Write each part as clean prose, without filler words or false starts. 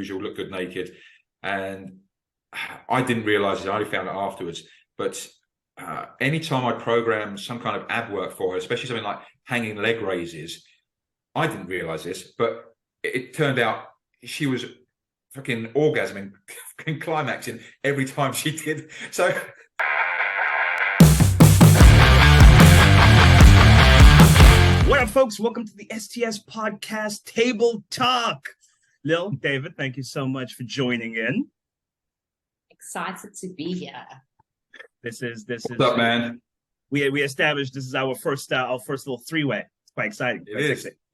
usual, look good naked. And I didn't realize it, I only found it afterwards. But anytime I program some kind of ab work for her, especially something like hanging leg raises, I didn't realize this, but it turned out she was fucking orgasming and climaxing every time she did. So what up, folks? Welcome to the STS podcast Table Talk. Lil, David, thank you so much for joining in. Excited to be here. What's up, man? We established this is our first little three-way. It's quite exciting.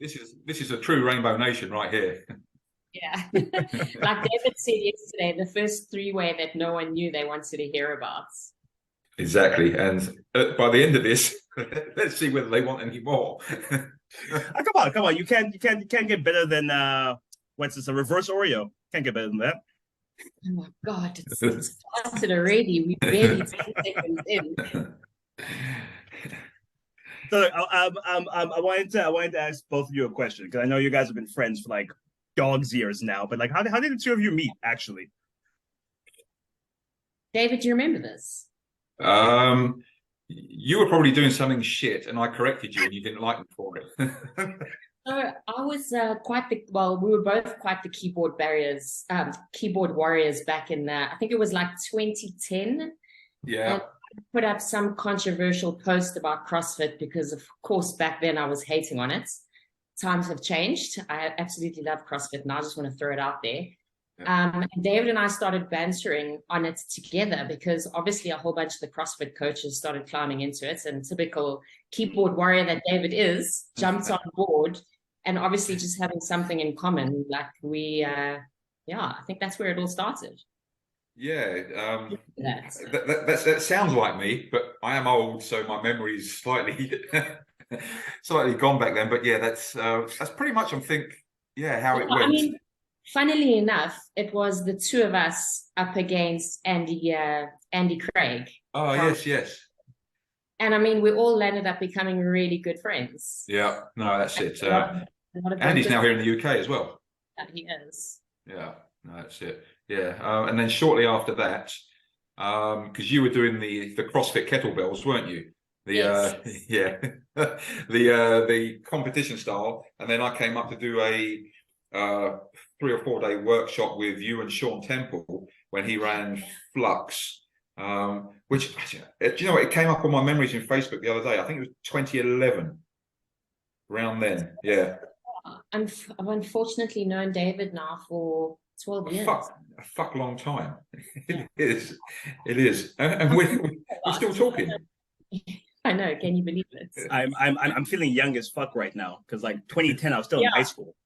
This is a true Rainbow Nation right here. Yeah. Like David said yesterday, the first three-way that no one knew they wanted to hear about. Exactly. And by the end of this, let's see whether they want any more. Come on. You can't get better than what's this, a reverse Oreo? Can't get better than that. Oh my God, it's started already. We barely 10 seconds in. So I wanted to ask both of you a question, because I know you guys have been friends for like dog's years now, but like how did the two of you meet actually? David, do you remember this? You were probably doing something shit and I corrected you and you didn't like me for it. So I was we were both quite the keyboard warriors back in I think it was like 2010. Yeah. And I put up some controversial post about CrossFit because, of course, back then I was hating on it. Times have changed. I absolutely love CrossFit and I just want to throw it out there. Yeah. And David and I started bantering on it together because obviously a whole bunch of the CrossFit coaches started climbing into it, and typical keyboard warrior that David is jumped on board, and obviously just having something in common, like I think that's where it all started. Yeah, that sounds like me, but I am old, so my memory's slightly gone back then. But yeah, that's pretty much how it went. I mean, funnily enough, it was the two of us up against Andy Craig. Oh, yes. And I mean, we all ended up becoming really good friends. Yeah, no, that's it. Andy's now here in the UK as well. He is. Yeah, no, that's it. Yeah, and then shortly after that, because you were doing the CrossFit kettlebells, weren't you? Yes. The competition style, and then I came up to do a 3 or 4 day workshop with you and Sean Temple when he ran Flux, which, do you know what, it came up on my memories in Facebook the other day. I think it was 2011, around then. Yeah. I've unfortunately known David now for 12 years. A fuck long time. It is. And we're still talking. I know. Can you believe it? I'm feeling young as fuck right now, because like 2010 I was still in high school.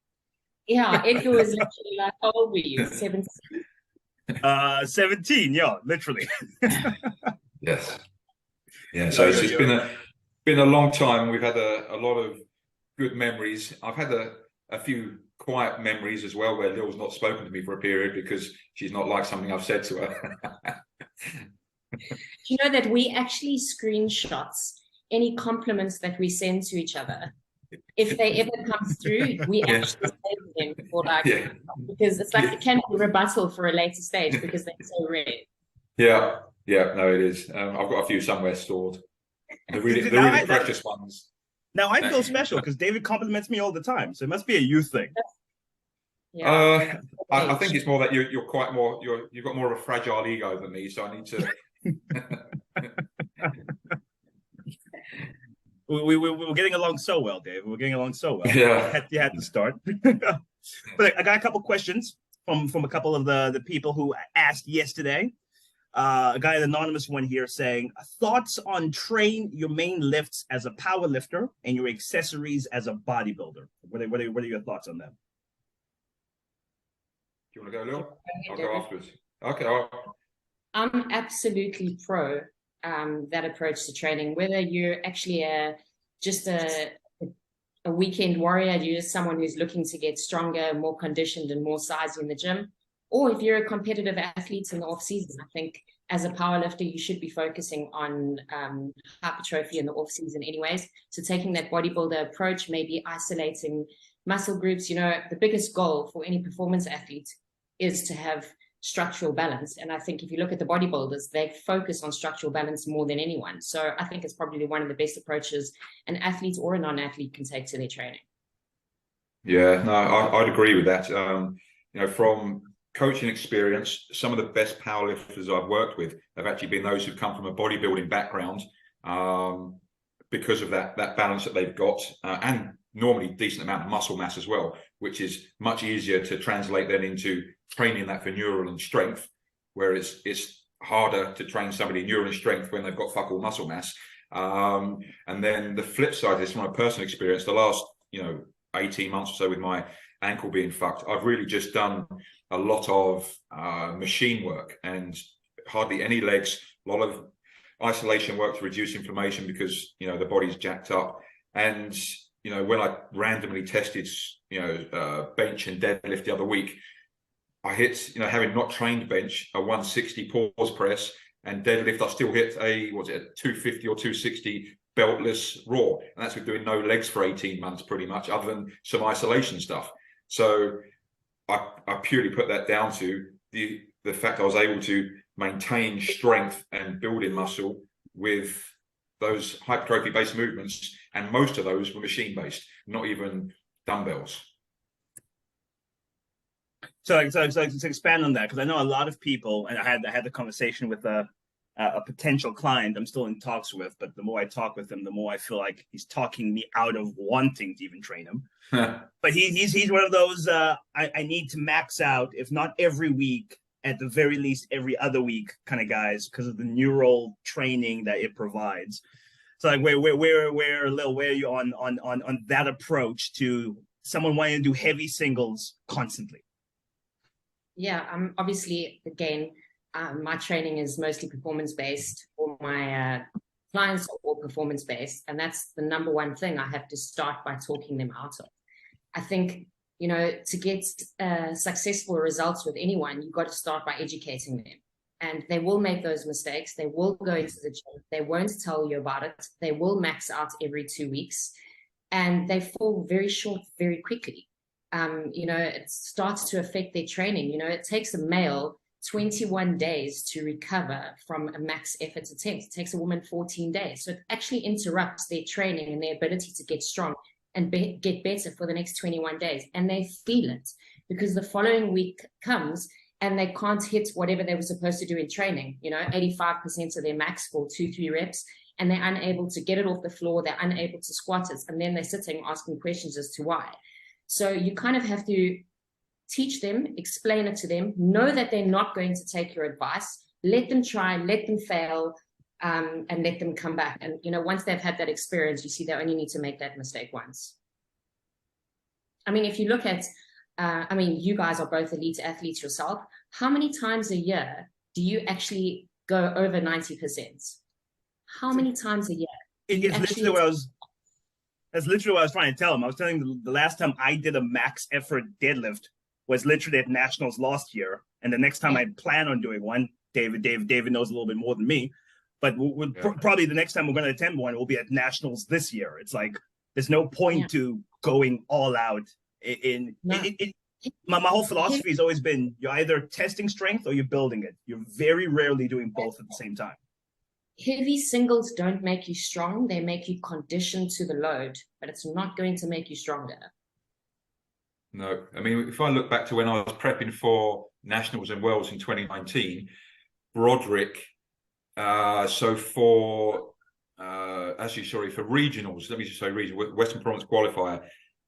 Yeah, it was literally like, how old were you? 17? 17, yeah, literally. Yes. Yeah, so it's been a long time. We've had a lot of good memories. I've had a few quiet memories as well, where Lil's not spoken to me for a period because she's not liked something I've said to her. You know that we actually screenshots any compliments that we send to each other. If they ever come through, we actually save them for because it's like it can be rebuttal for a later stage because they're so rare. Yeah, no, it is. I've got a few somewhere stored. The really precious ones. Now I feel special because David compliments me all the time, so it must be a you thing. Yeah. I think it's more that you've got more of a fragile ego than me, so I need to. We're getting along so well, Dave. We're getting along so well. Yeah. You had to start. But I got a couple questions from a couple of the people who asked yesterday. A guy, an anonymous one here, saying, thoughts on train your main lifts as a power lifter and your accessories as a bodybuilder. What are your thoughts on that? Do you want to go, Lil? I'll go afterwards. Okay. I'm absolutely pro that approach to training, whether you're actually just a weekend warrior, you're just someone who's looking to get stronger, more conditioned and more size in the gym, or if you're a competitive athlete in the off season. I think as a powerlifter, you should be focusing on hypertrophy in the off season anyways. So taking that bodybuilder approach, maybe isolating muscle groups. You know, the biggest goal for any performance athlete is to have structural balance. And I think if you look at the bodybuilders, they focus on structural balance more than anyone. So I think it's probably one of the best approaches an athlete or a non-athlete can take to their training. Yeah, no, I'd agree with that. From coaching experience, some of the best powerlifters I've worked with have actually been those who've come from a bodybuilding background, because of that balance that they've got, and normally decent amount of muscle mass as well, which is much easier to translate then into training that for neural and strength, where it's harder to train somebody neural and strength when they've got fuck all muscle mass. And then the flip side is, from my personal experience, the last 18 months or so with my ankle being fucked, I've really just done a lot of machine work and hardly any legs, a lot of isolation work to reduce inflammation because the body's jacked up. And when I randomly tested bench and deadlift the other week, I hit, having not trained bench, a 160 pause press, and deadlift I still hit a 250 or 260 beltless raw, and that's with doing no legs for 18 months pretty much, other than some isolation stuff. So I purely put that down to the fact I was able to maintain strength and building muscle with those hypertrophy based movements, and most of those were machine based, not even dumbbells. So to expand on that, because I know a lot of people, and I had the conversation with a potential client I'm still in talks with, but the more I talk with him, the more I feel like he's talking me out of wanting to even train him. But he's one of those I need to max out, if not every week, at the very least every other week kind of guys, because of the neural training that it provides. So like where are you on that approach to someone wanting to do heavy singles constantly? Yeah, obviously, again, my training is mostly performance-based. All my clients are all performance-based, and that's the number one thing I have to start by talking them out of. I think, to get successful results with anyone, you've got to start by educating them. And they will make those mistakes. They will go into the gym. They won't tell you about it. They will max out every 2 weeks, and they fall very short very quickly. It starts to affect their training. It takes a male 21 days to recover from a max effort attempt. It takes a woman 14 days. So it actually interrupts their training and their ability to get strong and get better for the next 21 days. And they feel it because the following week comes and they can't hit whatever they were supposed to do in training. 85% of their max for 2-3 reps, and they're unable to get it off the floor. They're unable to squat it. And then they're sitting asking questions as to why. So you kind of have to teach them, explain it to them, know that they're not going to take your advice, let them try, let them fail, and let them come back. And, once they've had that experience, you see they only need to make that mistake once. I mean, if you look at, you guys are both elite athletes yourself. How many times a year do you actually go over 90%? How many times a year? That's literally what I was trying to tell him. I was telling him the last time I did a max effort deadlift was literally at Nationals last year. And the next time I plan on doing one, David knows a little bit more than me, but probably the next time we're going to attempt one will be at Nationals this year. It's like, there's no point to going all out. My whole philosophy has always been, you're either testing strength or you're building it. You're very rarely doing both at the same time. Heavy singles don't make you strong. They make you conditioned to the load, but it's not going to make you stronger. No, if I look back to when I was prepping for Nationals and Worlds in 2019, Broderick, for regionals, let me just say regional, Western Province qualifier,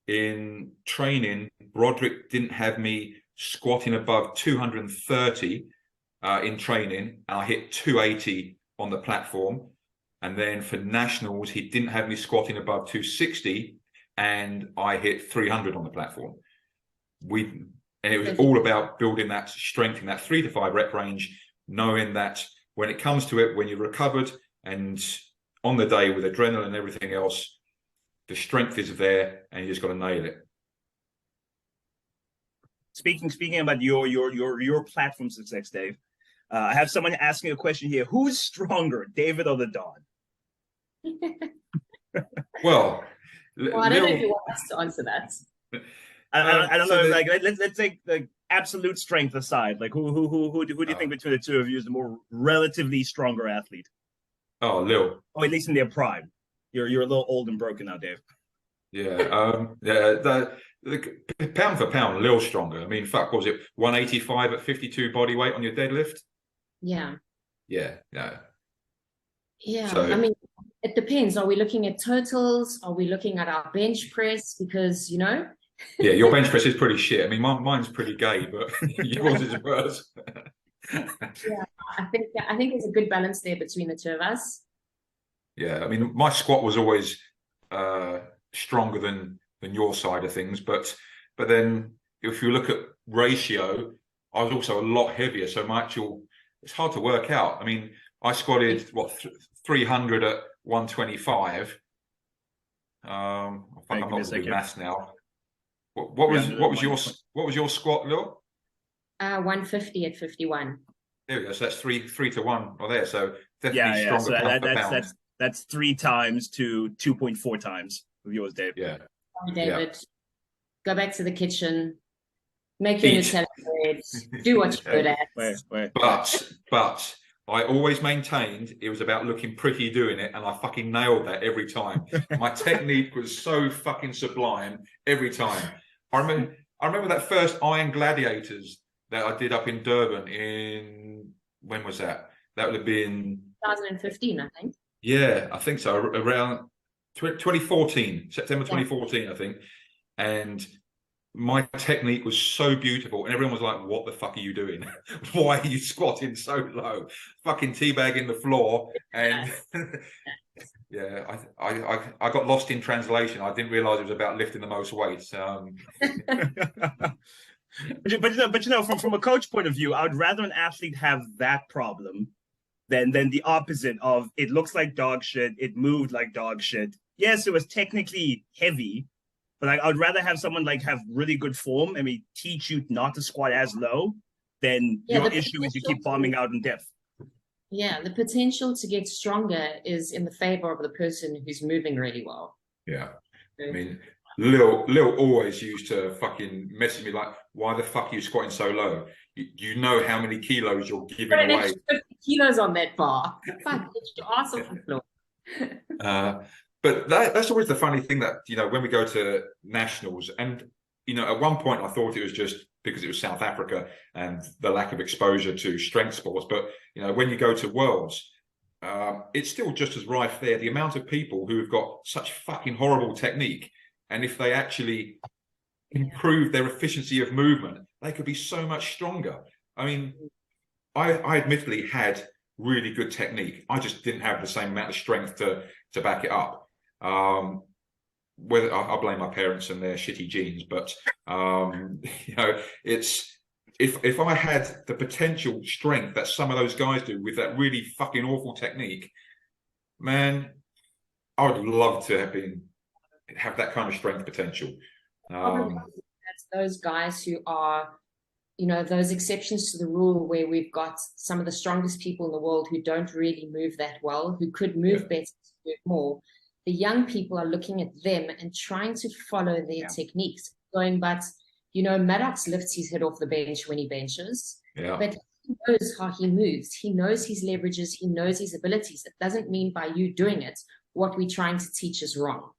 in training, Broderick didn't have me squatting above 230 in training, and I hit 280 on the platform. And then for Nationals, he didn't have me squatting above 260, and I hit 300 on the platform. And it was all about building that strength in that 3 to 5 rep range, knowing that when it comes to it, when you're recovered and on the day with adrenaline and everything else, the strength is there, and you just got to nail it. Speaking about your platform success, Dave, I have someone asking a question here. Who's stronger, David or the Don? Well, I don't know if you want us to answer that. I don't know. Let's take absolute strength aside, like who do you think between the two of you is the more relatively stronger athlete? Oh, Lil. Or at least in their prime. You're a little old and broken now, Dave. Yeah, the pound for pound, Lil's stronger. I mean, fuck, what was it 185 at 52 body weight on your deadlift? Yeah. Yeah, yeah. Yeah. So, I mean, it depends. Are we looking at totals? Are we looking at our bench press? Because, you know. yeah, your bench press is pretty shit. I mean, mine's pretty gay, but yours is worse. Yeah, I think there's a good balance there between the two of us. Yeah, I mean, my squat was always stronger than your side of things, but then if you look at ratio, I was also a lot heavier, so my actual it's hard to work out. I mean, I squatted what 300 at 125. I'm not good with maths now. What was your squat, Lil? 150 at 51. There we go. So that's three to one or there. So definitely Yeah. stronger So pound per pound. that's 3 times to 2.4 times of yours, Dave. Yeah. Sorry, David. Go back to the kitchen. Make your Nutella bread. Do what you're good at. But I always maintained it was about looking pretty doing it, and I fucking nailed that every time. My technique was so fucking sublime every time. I remember that first Iron Gladiators that I did up in Durban when was that? That would have been 2015, I think. Yeah, I think so. Around 2014, September 2014, I think. And my technique was so beautiful, and everyone was like, "What the fuck are you doing? Why are you squatting so low? Fucking teabagging the floor." And yeah, I got lost in translation. I didn't realize it was about lifting the most weight. But you know, from a coach point of view, I would rather an athlete have that problem than the opposite of it looks like dog shit, it moved like dog shit. Yes, it was technically heavy, but like, I'd rather have someone like have really good form and we teach you not to squat as low than your issue is you keep bombing out in depth. Yeah, the potential to get stronger is in the favor of the person who's moving really well. Yeah. I mean, Lil always used to fucking message me like, "Why the fuck are you squatting so low? You know how many kilos you're giving away." 50 kilos on that bar. Fuck, get your ass off the floor. But that's always the funny thing that, you know, when we go to nationals, and, you know, at one point I thought it was just because it was South Africa and the lack of exposure to strength sports. But, you know, when you go to worlds, it's still just as rife there. The amount of people who have got such fucking horrible technique, and if they actually improve their efficiency of movement, they could be so much stronger. I mean, I admittedly had really good technique. I just didn't have the same amount of strength to back it up. Whether I blame my parents and their shitty genes, but you know, it's if I had the potential strength that some of those guys do with that really fucking awful technique, man, I would love to have that kind of strength potential. That's those guys who are, you know, those exceptions to the rule where we've got some of the strongest people in the world who don't really move that well, who could move better, move more. The young people are looking at them and trying to follow their techniques, going, but, you know, Maddox lifts his head off the bench when he benches, but he knows how he moves. He knows his leverages. He knows his abilities. It doesn't mean by you doing it, what we're trying to teach is wrong.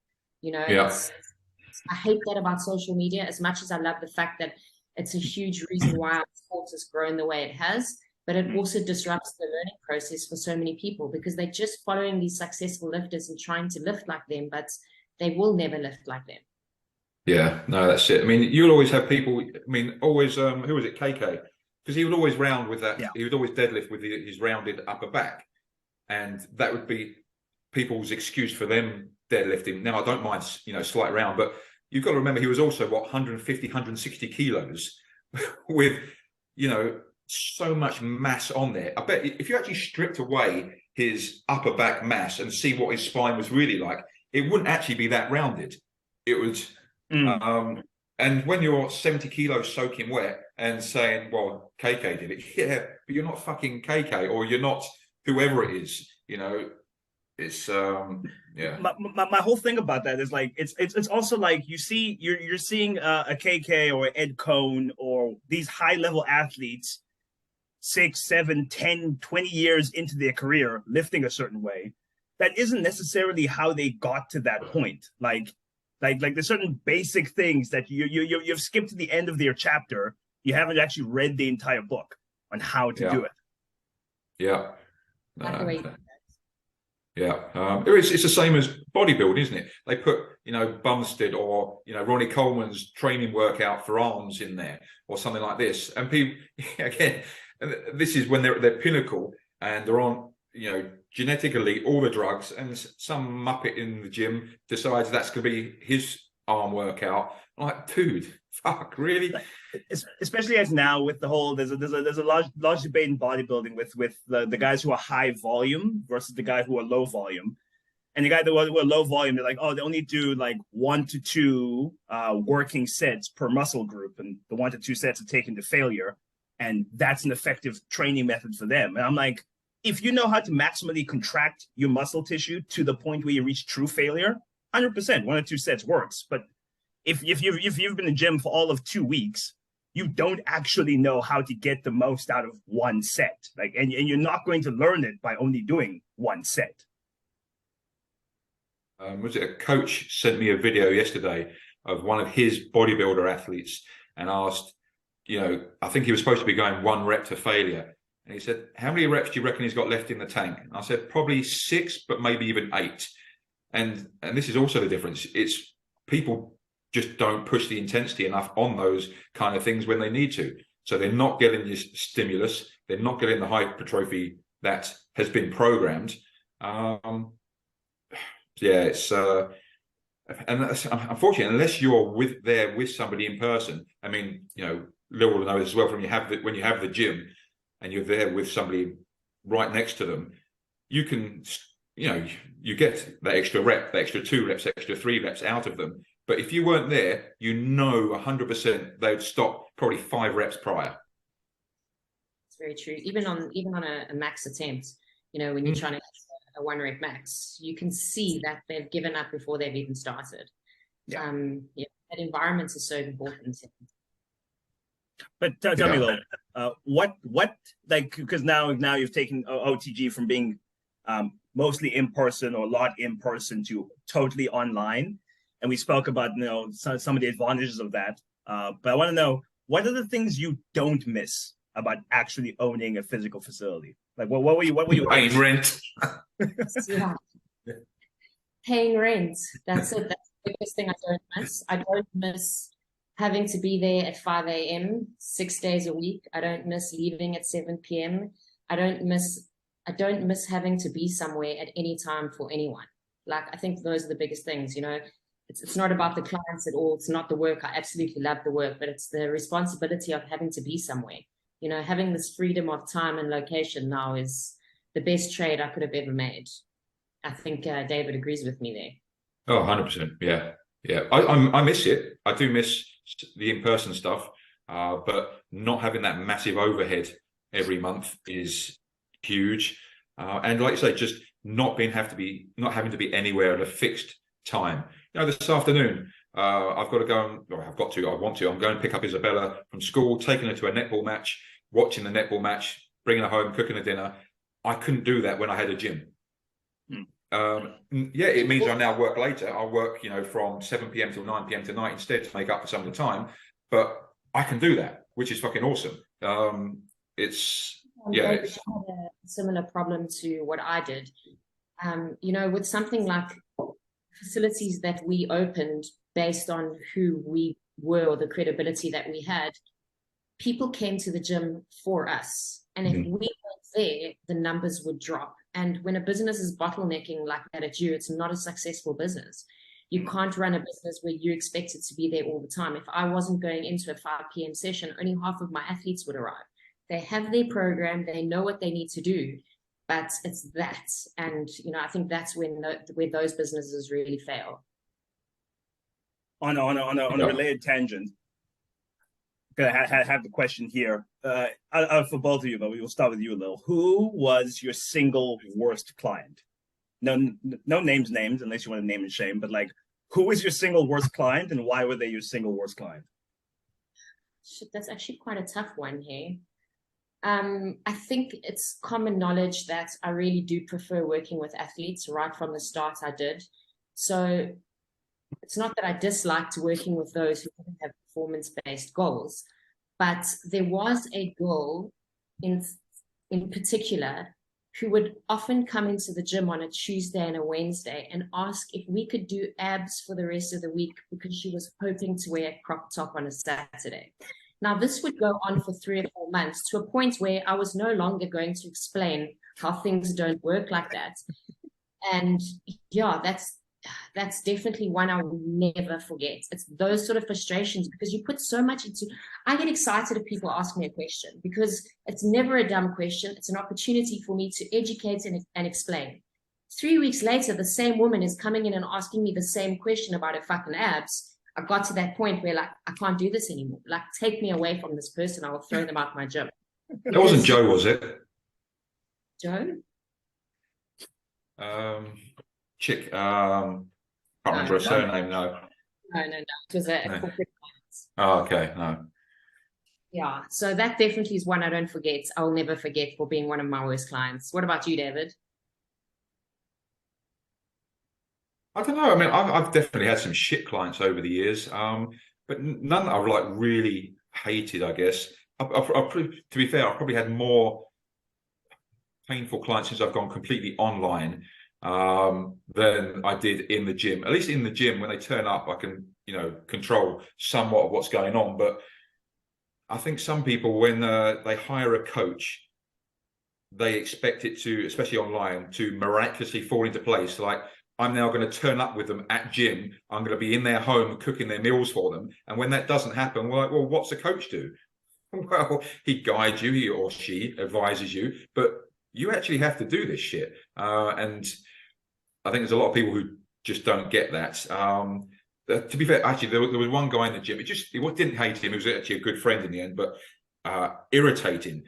You know, I hate that about social media, as much as I love the fact that it's a huge reason why our sport has grown the way it has, but it also disrupts the learning process for so many people because they're just following these successful lifters and trying to lift like them, but they will never lift like them. Yeah, no, that's it. I mean, you'll always have people, I mean, always, who was it, KK? Because he would always round with that, he would always deadlift with his rounded upper back. And that would be people's excuse for them deadlifting. Now, I don't mind, you know, slight round, but you've got to remember he was also, what, 150, 160 kilos with, you know, so much mass on there. I bet if you actually stripped away his upper back mass and see what his spine was really like, it wouldn't actually be that rounded. It would, and when you're 70 kilos soaking wet and saying, well, KK did it, but you're not fucking KK, or you're not whoever it is, you know, It's yeah. My whole thing about that is like it's also like you're seeing a KK or Ed Cohn or these high level athletes 6, 7, 10, 20 years into their career lifting a certain way. That isn't necessarily how they got to that point. Like there's certain basic things that you've skipped to the end of their chapter. You haven't actually read the entire book on how to do it. Yeah. By Yeah, it's the same as bodybuilding, isn't it? They put, Bumstead or, Ronnie Coleman's training workout for arms in there or something like this. And people, again, this is when they're at their pinnacle and they're on, genetic elite, all the drugs, and some muppet in the gym decides that's going to be his arm workout. I'm like, dude, fuck, really? Especially as now with the whole there's a large debate in bodybuilding with the guys who are high volume versus the guy who are low volume. And the guy that were low volume, they're like, oh, they only do like 1 to 2 working sets per muscle group, and the 1 to 2 sets are taken to failure, and that's an effective training method for them. And I'm like, if you know how to maximally contract your muscle tissue to the point where you reach true failure, 100%, 1 or 2 sets works. But if you've been in the gym for all of 2 weeks, you don't actually know how to get the most out of 1 set. And you're not going to learn it by only doing 1 set. Was it a coach sent me a video yesterday of one of his bodybuilder athletes and asked, I think he was supposed to be going 1 rep to failure. And he said, how many reps do you reckon he's got left in the tank? And I said, probably 6, but maybe even 8. And this is also the difference. It's people just don't push the intensity enough on those kind of things when they need to. So they're not getting this stimulus. They're not getting the hypertrophy that has been programmed. It's and that's, unfortunately, unless you're there with somebody in person. I mean, Lil will know as well from when you have the gym and you're there with somebody right next to them, you can, you get that extra rep, the extra 2 reps, extra 3 reps out of them. But if you weren't there, 100% they'd stop probably 5 reps prior. It's very true. Even on a max attempt, when you're trying to a 1 rep max, you can see that they've given up before they've even started. Yeah. That environment is so important. But tell me, Lil, what because now you've taken OTG from being mostly in person or a lot in person to totally online, and we spoke about some of the advantages of that. But I want to know, what are the things you don't miss about actually owning a physical facility? Like what were you paying rent? Yeah. Paying rent. That's it. That's the biggest thing I don't miss. I don't miss having to be there at 5 a.m. 6 days a week. I don't miss leaving at 7 p.m. I don't miss having to be somewhere at any time for anyone. Like, I think those are the biggest things, It's not about the clients at all. It's not the work. I absolutely love the work, but it's the responsibility of having to be somewhere. Having this freedom of time and location now is the best trade I could have ever made. I think David agrees with me there. Oh, 100%. Yeah. I miss it. I do miss the in-person stuff, but not having that massive overhead every month is huge. And like you say, just not having to be anywhere at a fixed time. This afternoon, I want to. I'm going to pick up Isabella from school, taking her to a netball match, watching the netball match, bringing her home, cooking her dinner. I couldn't do that when I had a gym. It means I now work later. I'll work, from 7 p.m. till 9 p.m. tonight instead to make up for some of the time. But I can do that, which is fucking awesome. It's had a similar problem to what I did. With something like facilities that we opened based on who we were or the credibility that we had, people came to the gym for us. And if we weren't there, the numbers would drop. And when a business is bottlenecking like that at you, it's not a successful business. You can't run a business where you're expected to be there all the time. If I wasn't going into a 5 p.m. session, only half of my athletes would arrive. They have their program, they know what they need to do, but it's that. And, I think that's where those businesses really fail. On a related tangent, I have the question here for both of you, but we will start with you, Lil. Who was your single worst client? no names unless you want to name and shame, but like, who is your single worst client and why were they your single worst client? Shit, that's actually quite a tough one here. I think it's common knowledge that I really do prefer working with athletes. Right from the start, I did. So it's not that I disliked working with those who didn't have performance-based goals, but there was a goal in particular who would often come into the gym on a Tuesday and a Wednesday and ask if we could do abs for the rest of the week because she was hoping to wear a crop top on a Saturday. Now, this would go on for 3 or 4 months to a point where I was no longer going to explain how things don't work like that. And yeah, that's definitely one I will never forget. It's those sort of frustrations because you put so much into. I get excited if people ask me a question because it's never a dumb question. It's an opportunity for me to educate and explain. 3 weeks later, the same woman is coming in and asking me the same question about her fucking abs. I got to that point where like, I can't do this anymore. Like, take me away from this person. I will throw them out my gym. That wasn't Joe, was it? Joe? Chick. Can't remember her surname. No. No. It was a corporate client. Oh, okay. No. Yeah. So that definitely is one I don't forget. I'll never forget for being one of my worst clients. What about you, David? I don't know. I mean, I've definitely had some shit clients over the years, but none that I've like really hated. I guess. To be fair, I've probably had more painful clients since I've gone completely online than I did in the gym. At least in the gym, when they turn up, I can, control somewhat of what's going on. But I think some people, when they hire a coach, they expect it to, especially online, to miraculously fall into place. Like, I'm now going to turn up with them at gym. I'm going to be in their home cooking their meals for them. And when that doesn't happen, we're like, well, what's a coach do? Well, he guides you, he or she advises you, but you actually have to do this shit. And I think there's a lot of people who just don't get that. To be fair, actually, there was one guy in the gym. It didn't hate him. He was actually a good friend in the end, but irritating.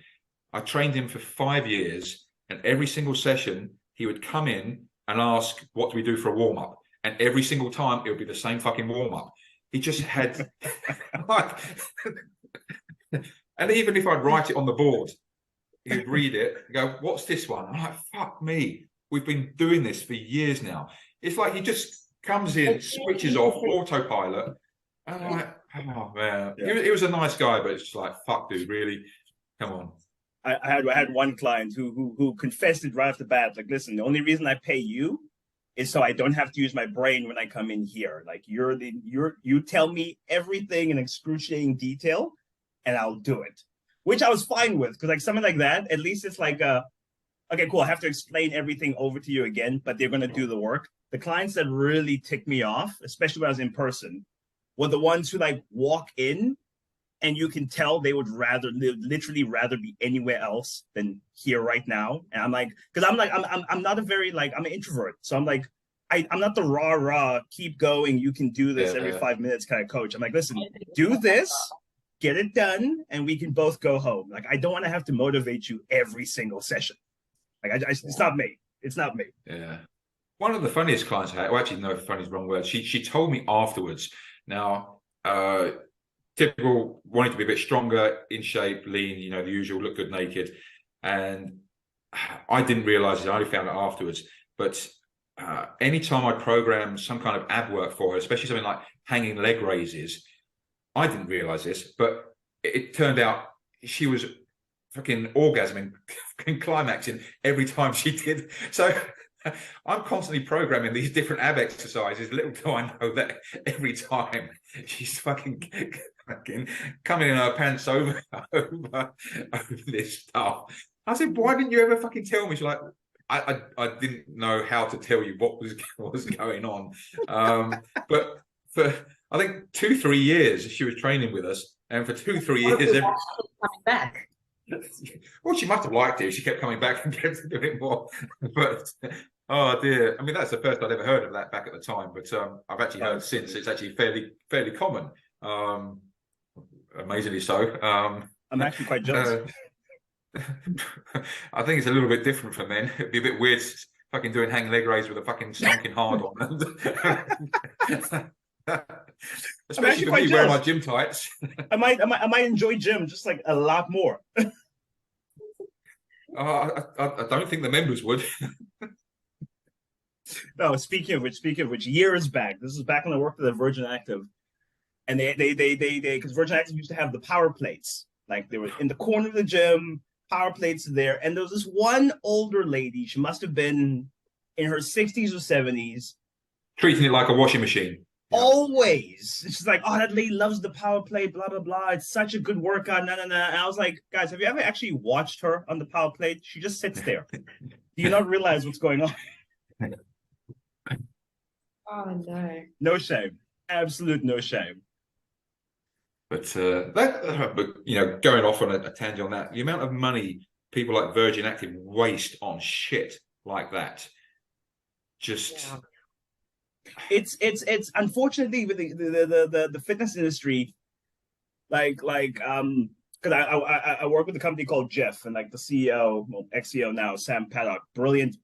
I trained him for 5 years, and every single session he would come in and ask, what do we do for a warm-up? And every single time it would be the same fucking warm-up. He just had like, and even if I'd write it on the board, he'd read it and go, what's this one? I'm like, fuck me. We've been doing this for years now. It's like he just comes in, switches off autopilot. And I'm like, oh man. Yeah. He was a nice guy, but it's just like, fuck dude, really? Come on. I had one client who confessed it right off the bat. Like, listen, the only reason I pay you is so I don't have to use my brain when I come in here. Like, you tell me everything in excruciating detail, and I'll do it. Which I was fine with, because like something like that, at least it's like, okay, cool. I have to explain everything over to you again, but they're gonna do the work. The clients that really ticked me off, especially when I was in person, were the ones who like walk in. And you can tell they would literally rather be anywhere else than here right now. And I'm like, because I'm not a very like, I'm an introvert. So I'm like, I'm not the rah, keep going, you can do this every 5 minutes kind of coach. I'm like, listen, do this, get it done, and we can both go home. Like, I don't want to have to motivate you every single session. Like, it's not me. It's not me. Yeah. One of the funniest clients I had, well, actually, no, funny is the wrong word. She told me afterwards. Now, typical, wanting to be a bit stronger, in shape, lean, the usual, look good naked. And I didn't realize it. I only found it afterwards. But anytime I programmed some kind of ab work for her, especially something like hanging leg raises, I didn't realize this, but it turned out she was fucking orgasming and climaxing every time she did. So I'm constantly programming these different ab exercises. Little do I know that every time she's fucking coming in her pants over this stuff. I said, why didn't you ever fucking tell me? She's like, I didn't know how to tell you what was going on. But for I think 2-3 years she was training with us, and for 2-3 years coming back. Well, she must have liked it. She kept coming back and kept doing it more. But oh dear, I mean, that's the first I'd ever heard of that back at the time. But I've actually heard since it's actually fairly common. Amazingly so. I'm actually quite jealous. I think it's a little bit different for men. It'd be a bit weird fucking doing hanging leg raises with a fucking stonking hard on. Especially for me wearing my gym tights. I might enjoy gym just like a lot more. I don't think the members would. No, speaking of which, years back, this is back when I worked at the Virgin Active, and they because Virgin Active used to have the power plates, like they were in the corner of the gym, power plates there, and there was this one older lady. She must have been in her 60s or 70s, treating it like a washing machine. Always. She's like, oh, that lady loves the power plate, blah, blah, blah. It's such a good workout. No. And I was like, guys, have you ever actually watched her on the power plate? She just sits there. Do you not realize what's going on? Oh, no. No shame. Absolute no shame. But going off on a tangent on that, the amount of money people like Virgin Active waste on shit like that, just... Yeah. It's unfortunately with the fitness industry, because I work with a company called Jeff, and like the CEO, well, ex-CEO now, Sam Paddock, brilliant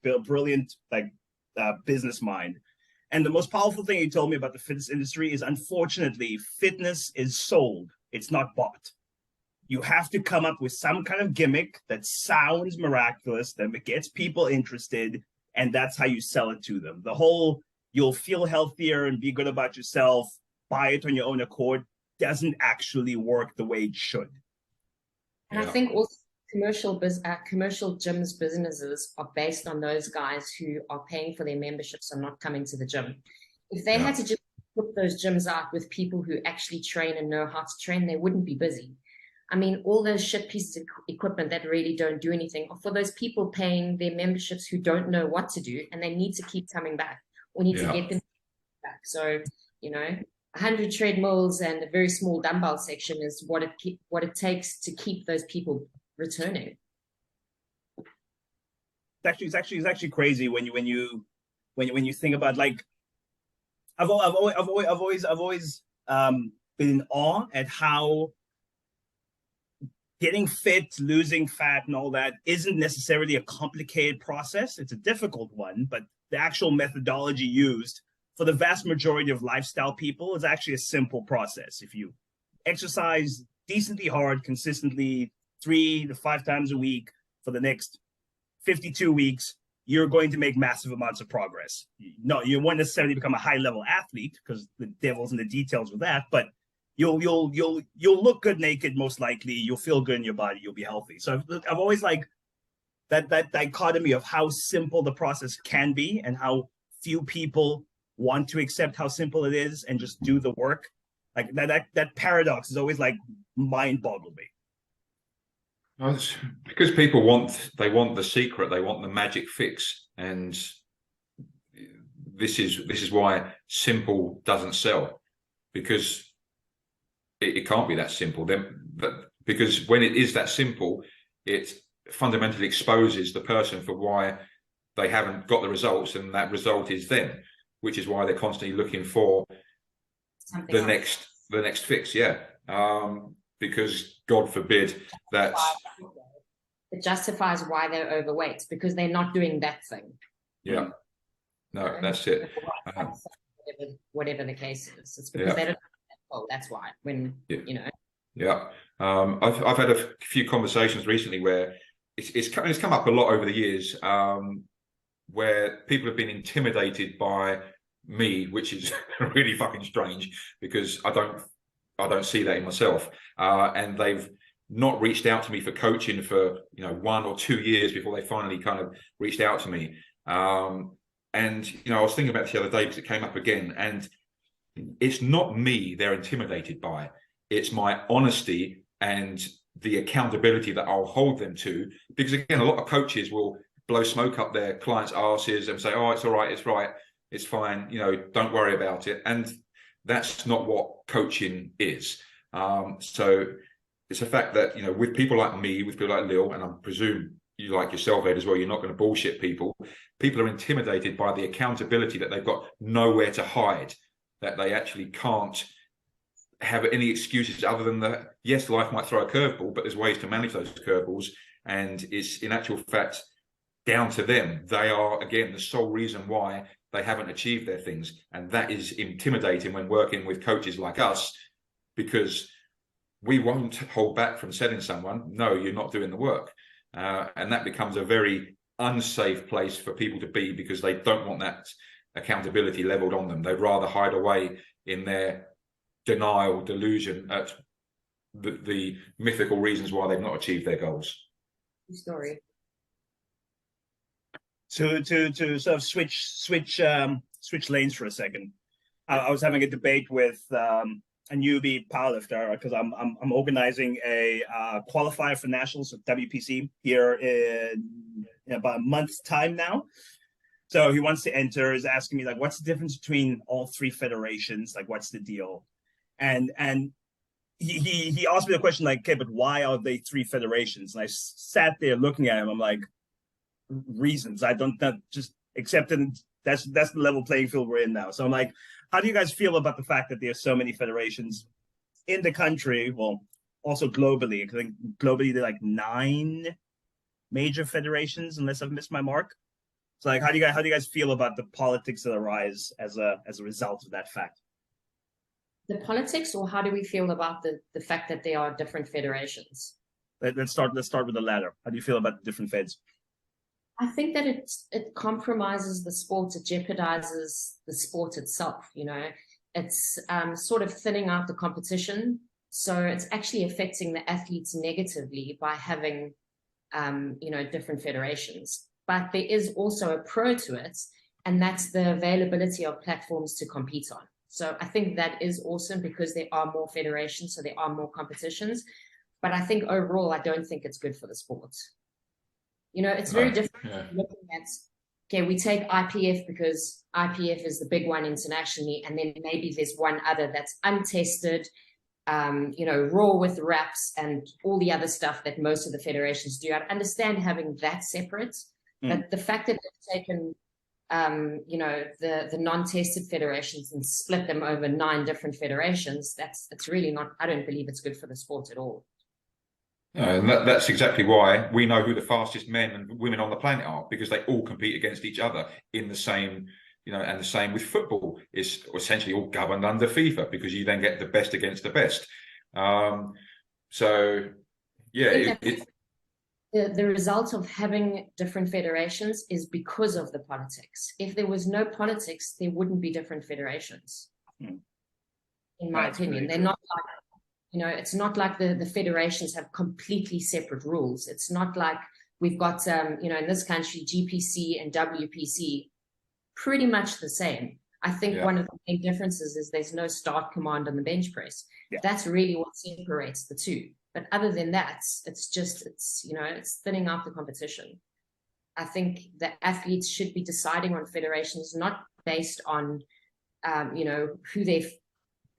business mind. And the most powerful thing he told me about the fitness industry is, unfortunately, fitness is sold. It's not bought. You have to come up with some kind of gimmick that sounds miraculous, that gets people interested, and that's how you sell it to them. The whole you'll feel healthier and be good about yourself, buy it on your own accord, doesn't actually work the way it should. And I think also commercial gyms businesses are based on those guys who are paying for their memberships and not coming to the gym. If they had to just put those gyms out with people who actually train and know how to train, they wouldn't be busy. I mean, all those shit pieces of equipment that really don't do anything are for those people paying their memberships who don't know what to do, and they need to keep coming back. We need to get them back. So, 100 treadmills and a very small dumbbell section is what it takes to keep those people returning. It's actually crazy when you think about, like, I've always been in awe at how getting fit, losing fat, and all that isn't necessarily a complicated process. It's a difficult one, but the actual methodology used for the vast majority of lifestyle people is actually a simple process. If you exercise decently hard, consistently 3 to 5 times a week for the next 52 weeks, you're going to make massive amounts of progress. No, you won't necessarily become a high-level athlete, because the devil's in the details with that, but you'll look good naked, most likely. You'll feel good in your body. You'll be healthy. So I've always like that dichotomy of how simple the process can be and how few people want to accept how simple it is and just do the work. Like that paradox is always like mind-boggling me. Well, it's because people want the secret, they want the magic fix, and this is why simple doesn't sell, because it can't be that simple. Because when it is that simple, it fundamentally exposes the person for why they haven't got the results, and that result is them, which is why they're constantly looking for the next fix. Because God forbid that it justifies why they're overweight, because they're not doing that thing. That's it. Whatever the case is, it's because they don't. Oh, that's why. I've had a few conversations recently where it's come up a lot over the years, where people have been intimidated by me, which is really fucking strange, because I don't see that in myself, and they've not reached out to me for coaching for 1 or 2 years before they finally kind of reached out to me. And I was thinking about it the other day because it came up again, and it's not me they're intimidated by. It's my honesty and the accountability that I'll hold them to. Because again, a lot of coaches will blow smoke up their clients' asses and say, "Oh, it's all right, it's right, it's fine, don't worry about it." And that's not what coaching is. So it's a fact that, with people like me, with people like Lil, and I presume you like yourself, Ed, as well, you're not going to bullshit people. People are intimidated by the accountability that they've got nowhere to hide, that they actually can't have any excuses other than that, yes, life might throw a curveball, but there's ways to manage those curveballs. And it's, in actual fact, down to them. They are, again, the sole reason why they haven't achieved their things. And that is intimidating when working with coaches like us, because we won't hold back from telling someone, no, you're not doing the work. And that becomes a very unsafe place for people to be, because they don't want that accountability leveled on them. They'd rather hide away in their denial, delusion at the mythical reasons why they've not achieved their goals. Story. To sort of switch lanes for a second. I was having a debate with a newbie powerlifter, because I'm organizing a qualifier for nationals of WPC here in about a month's time now. So he wants to enter. Is asking me, like, what's the difference between all three federations? Like, what's the deal? And he asked me the question, like, okay, but why are they three federations? And I sat there looking at him. I'm like, reasons. I don't just accept it. That's the level playing field we're in now. So I'm like, how do you guys feel about the fact that there's so many federations in the country? Well, also globally. I think globally there are like 9 major federations, unless I've missed my mark. So like, how do you guys feel about the politics that arise as a result of that fact? The politics, or how do we feel about the fact that there are different federations? Let's start with the latter. How do you feel about the different feds? I think that it compromises the sport. It jeopardizes the sport itself. You know, it's sort of thinning out the competition. So it's actually affecting the athletes negatively by having, different federations. But there is also a pro to it, and that's the availability of platforms to compete on. So I think that is awesome, because there are more federations, so there are more competitions. But I think overall, I don't think it's good for the sport. You know, it's very different looking at, okay, we take IPF because IPF is the big one internationally, and then maybe there's one other that's untested, raw with wraps and all the other stuff that most of the federations do. I understand having that separate, but the fact that they've taken, the non-tested federations and split them over 9 different federations, that's really not, I don't believe it's good for the sport at all. And that's exactly why we know who the fastest men and women on the planet are, because they all compete against each other in the same, and the same with football. Is essentially all governed under FIFA, because you then get the best against the best. The result of having different federations is because of the politics. If there was no politics, there wouldn't be different federations. In my opinion, they're not like, it's not like the federations have completely separate rules. It's not like we've got, in this country, GPC and WPC, pretty much the same. I think one of the main differences is there's no start command on the bench press. Yeah. That's really what separates the two. But other than that, it's thinning out the competition. I think that athletes should be deciding on federations not based on,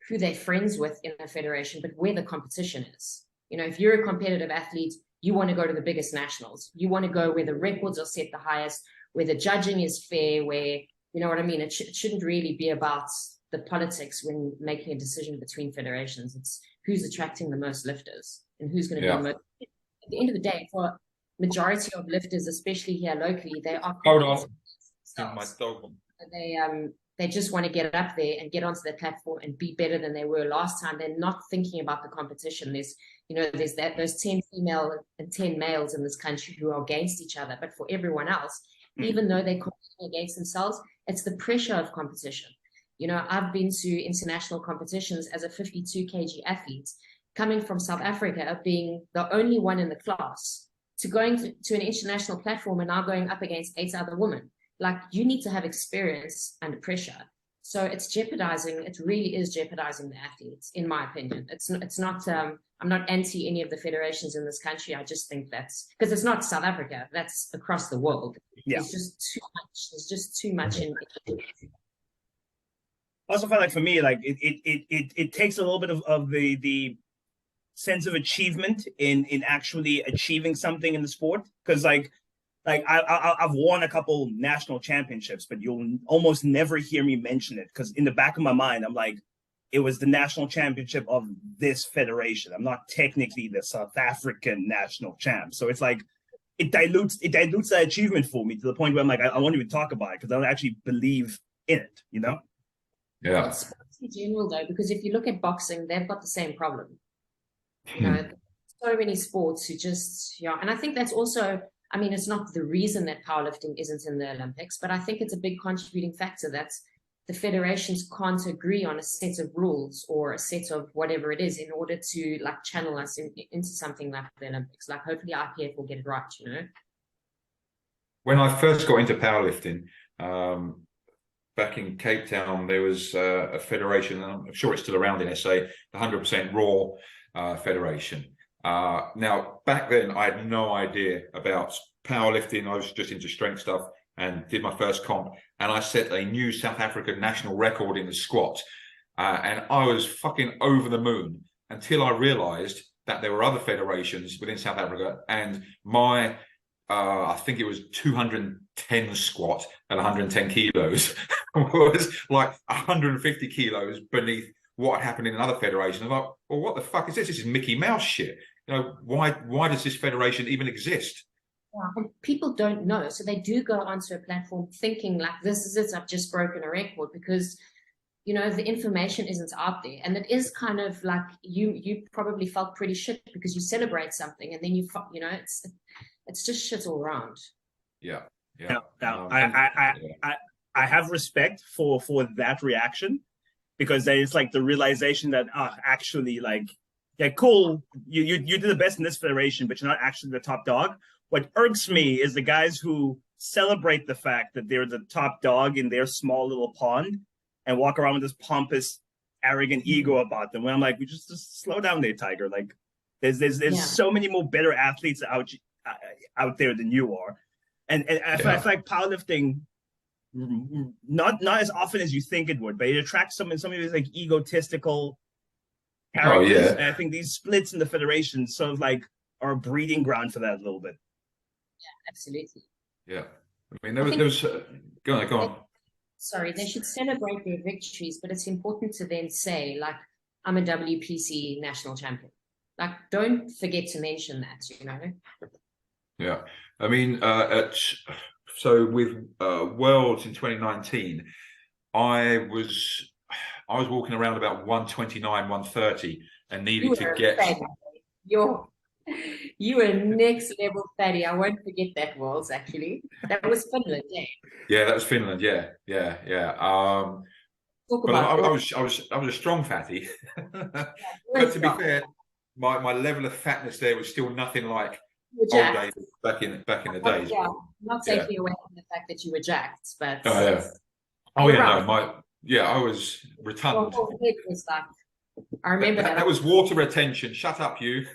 who they're friends with in a federation, but where the competition is. If you're a competitive athlete, you want to go to the biggest nationals. You want to go where the records are set the highest, where the judging is fair, where, you know what I mean? It shouldn't really be about the politics when making a decision between federations. It's who's attracting the most lifters and who's going to be most. At the end of the day, for majority of lifters, especially here locally, they are. Hold on. My dog. They just want to get up there and get onto their platform and be better than they were last time. They're not thinking about the competition. There's those 10 female and 10 males in this country who are against each other. But for everyone else, even though they're competing against themselves, it's the pressure of competition. I've been to international competitions as a 52 kg athlete, coming from South Africa, of being the only one in the class, to going to an international platform and now going up against 8 other women. Like, you need to have experience under pressure. So it really is jeopardizing the athletes, in my opinion. It's not, I'm not anti any of the federations in this country. I just think that's, because it's not South Africa, that's across the world. Yeah. There's just too much in it. I also feel like, for me, like it takes a little bit of the sense of achievement in actually achieving something in the sport. Because like I've won a couple national championships, but you'll almost never hear me mention it, because in the back of my mind, I'm like, it was the national championship of this federation. I'm not technically the South African national champ. So it's like, it dilutes that achievement for me to the point where I'm like, I won't even talk about it because I don't actually believe in it, you know? Yeah. It's sports in general though, because if you look at boxing, they've got the same problem. You know, so many sports who just, yeah, and I think that's also, I mean, it's not the reason that powerlifting isn't in the Olympics, but I think it's a big contributing factor that the federations can't agree on a set of rules or a set of whatever it is in order to like channel us into something like the Olympics. Like hopefully IPF will get it right, you know? When I first got into powerlifting, back in Cape Town, there was a federation, and I'm sure it's still around in SA, the 100% Raw Federation. Now, back then, I had no idea about powerlifting. I was just into strength stuff and did my first comp. And I set a new South African national record in the squat. And I was fucking over the moon until I realized that there were other federations within South Africa. And my, I think it was 210 squat at 110 kilos was like 150 kilos beneath what had happened in another federation. I'm like, well, what the fuck is this? This is Mickey Mouse shit. You know, why does this federation even exist? Yeah, and people don't know. So they do go onto a platform thinking like, this is it, I've just broken a record, because, you know, the information isn't out there. And it is kind of like you probably felt pretty shit because you celebrate something and then you know, it's just shit all around. Yeah. Now, I have respect for that reaction, because then it's like the realization that actually, like, yeah, cool, you did the best in this federation, but you're not actually the top dog. What irks me is the guys who celebrate the fact that they're the top dog in their small little pond and walk around with this pompous, arrogant ego about them. When I'm like, we just slow down there, Tiger. Like, there's so many more better athletes out there than you are, and I feel like powerlifting, not as often as you think it would, but it attracts some of these like egotistical characters. Oh, yeah. And I think these splits in the federation sort of like are a breeding ground for that a little bit. Yeah, absolutely. Yeah. I mean, there was go on. Sorry, they should celebrate their victories, but it's important to then say, like, I'm a WPC national champion. Like, don't forget to mention that, you know? Yeah. I mean, so with Worlds in 2019, I was walking around about 129, 130 and needed to get... You were next level fatty. I won't forget that, Worlds, actually. That was Finland, yeah. Yeah, that was Finland, yeah. But I was a strong fatty. But to be fair, my level of fatness there was still nothing like old days back in the days. Yeah, I'm not taking away from the fact that you were jacked, but I was rotund. Your whole head was like, I remember that. That was water retention. Shut up, you.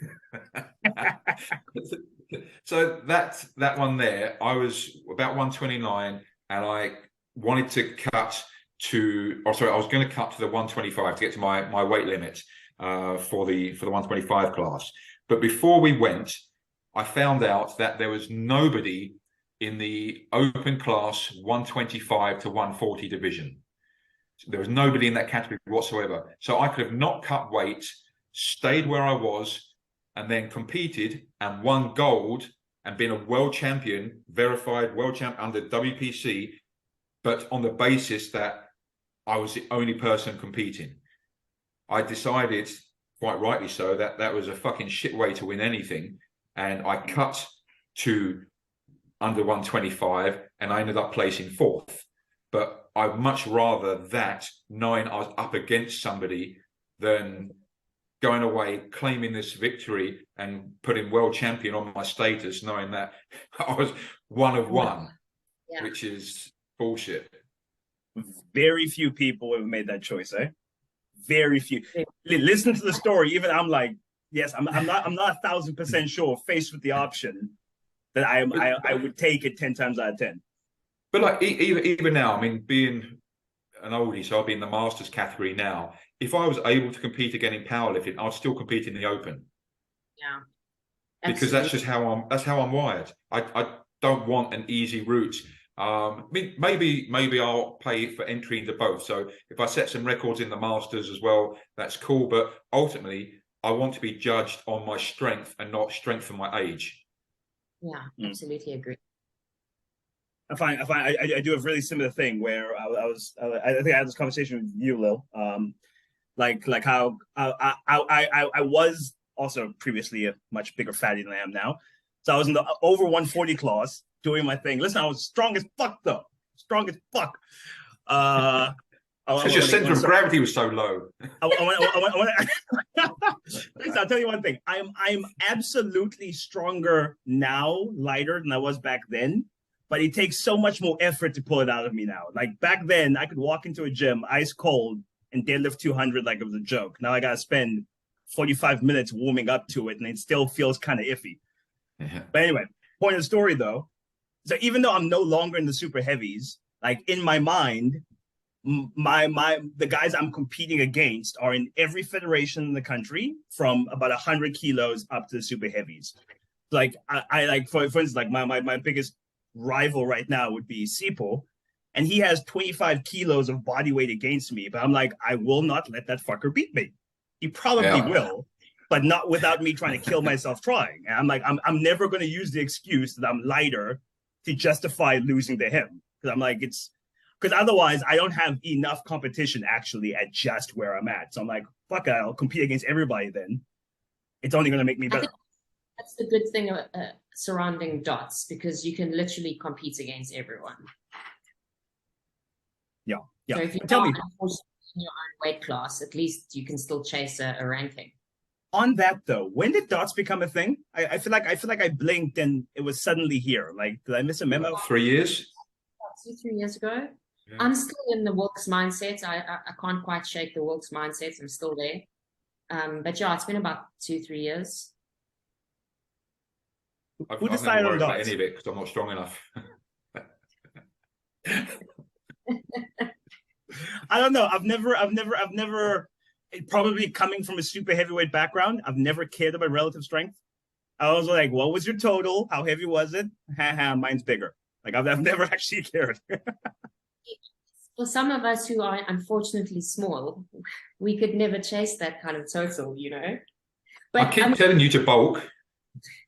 So that one there, I was about 129, and I wanted to cut to, I was going to cut to the 125 to get to my weight limit for the 125 class. But before we went, I found out that there was nobody in the open class 125 to 140 division. There was nobody in that category whatsoever. So I could have not cut weight, stayed where I was, and then competed and won gold and been a world champion, verified world champion under WPC, but on the basis that I was the only person competing. I decided, quite rightly so, that was a fucking shit way to win anything. And I cut to under 125 and I ended up placing fourth. But I'd much rather that, knowing I was up against somebody, than going away, claiming this victory and putting world champion on my status, knowing that I was one of one, which is bullshit. Very few people have made that choice, eh? Very few. Listen to the story. Even I'm like, yes, I'm not 1,000% sure, faced with the option, that I would take it 10 times out of 10. But like even now, I mean, being an oldie, so I'll be in the masters category now. If I was able to compete again in powerlifting, I'd still compete in the open. Yeah, because that's just how I'm wired. I don't want an easy route. I mean, maybe I'll pay for entry into both. So if I set some records in the masters as well, that's cool. But ultimately, I want to be judged on my strength and not strength for my age. Yeah, Mm. absolutely agree. I do a really similar thing where I think I had this conversation with you, Lil. Like how I was also previously a much bigger fatty than I am now. So I was in the over 140 class doing my thing. Listen, I was strong as fuck though. Strong as fuck. Because your center of gravity was so low. Listen, I'll tell you one thing. I'm absolutely stronger now, lighter than I was back then. But it takes so much more effort to pull it out of me now. Like back then, I could walk into a gym ice cold and deadlift 200 like it was a joke. Now I gotta spend 45 minutes warming up to it, and it still feels kind of iffy. Yeah. But anyway, point of the story though. So even though I'm no longer in the super heavies, like in my mind, the guys I'm competing against are in every federation in the country, from about 100 kilos up to the super heavies. Like I like for instance, like my biggest rival right now would be Sipo, and he has 25 kilos of body weight against me. But I'm like, I will not let that fucker beat me. He probably will, but not without me trying to kill myself trying. And I'm like, I'm never going to use the excuse that I'm lighter to justify losing to him. Because I'm like, it's because otherwise I don't have enough competition actually at just where I'm at. So I'm like, fuck it, I'll compete against everybody then. It's only going to make me better. That's the good thing surrounding dots, because you can literally compete against everyone. Yeah. So if you're not in your own weight class, at least you can still chase a ranking. On that though, when did dots become a thing? I feel like I blinked and it was suddenly here. Like, did I miss a memo? 3 years. 2-3 years ago. Yeah. I'm still in the Wilkes mindset. I can't quite shake the Wilkes mindset. I'm still there. But yeah, it's been about 2-3 years. Who decided on dots? Any of it because I'm not strong enough. I don't know. I've never. Probably coming from a super heavyweight background, I've never cared about relative strength. I was like, "What was your total? How heavy was it?" Ha, mine's bigger. Like I've never actually cared. For some of us who are unfortunately small, we could never chase that kind of total, you know. But I keep telling you to bulk.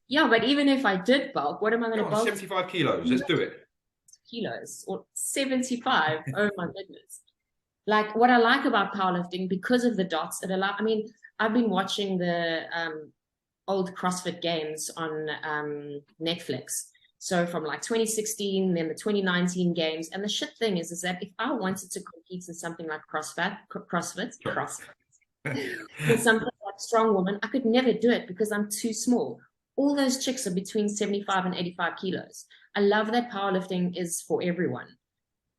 Yeah, but even if I did bulk, what am I going to bulk? 75 kilos. Let's do it. Kilos or 75. Oh my goodness. Like what I like about powerlifting, because of the dots, I mean, I've been watching the old CrossFit games on Netflix. So from like 2016, then the 2019 games. And the shit thing is that if I wanted to compete in something like CrossFit, with something like strong woman, I could never do it because I'm too small. All those chicks are between 75 and 85 kilos. I love that powerlifting is for everyone.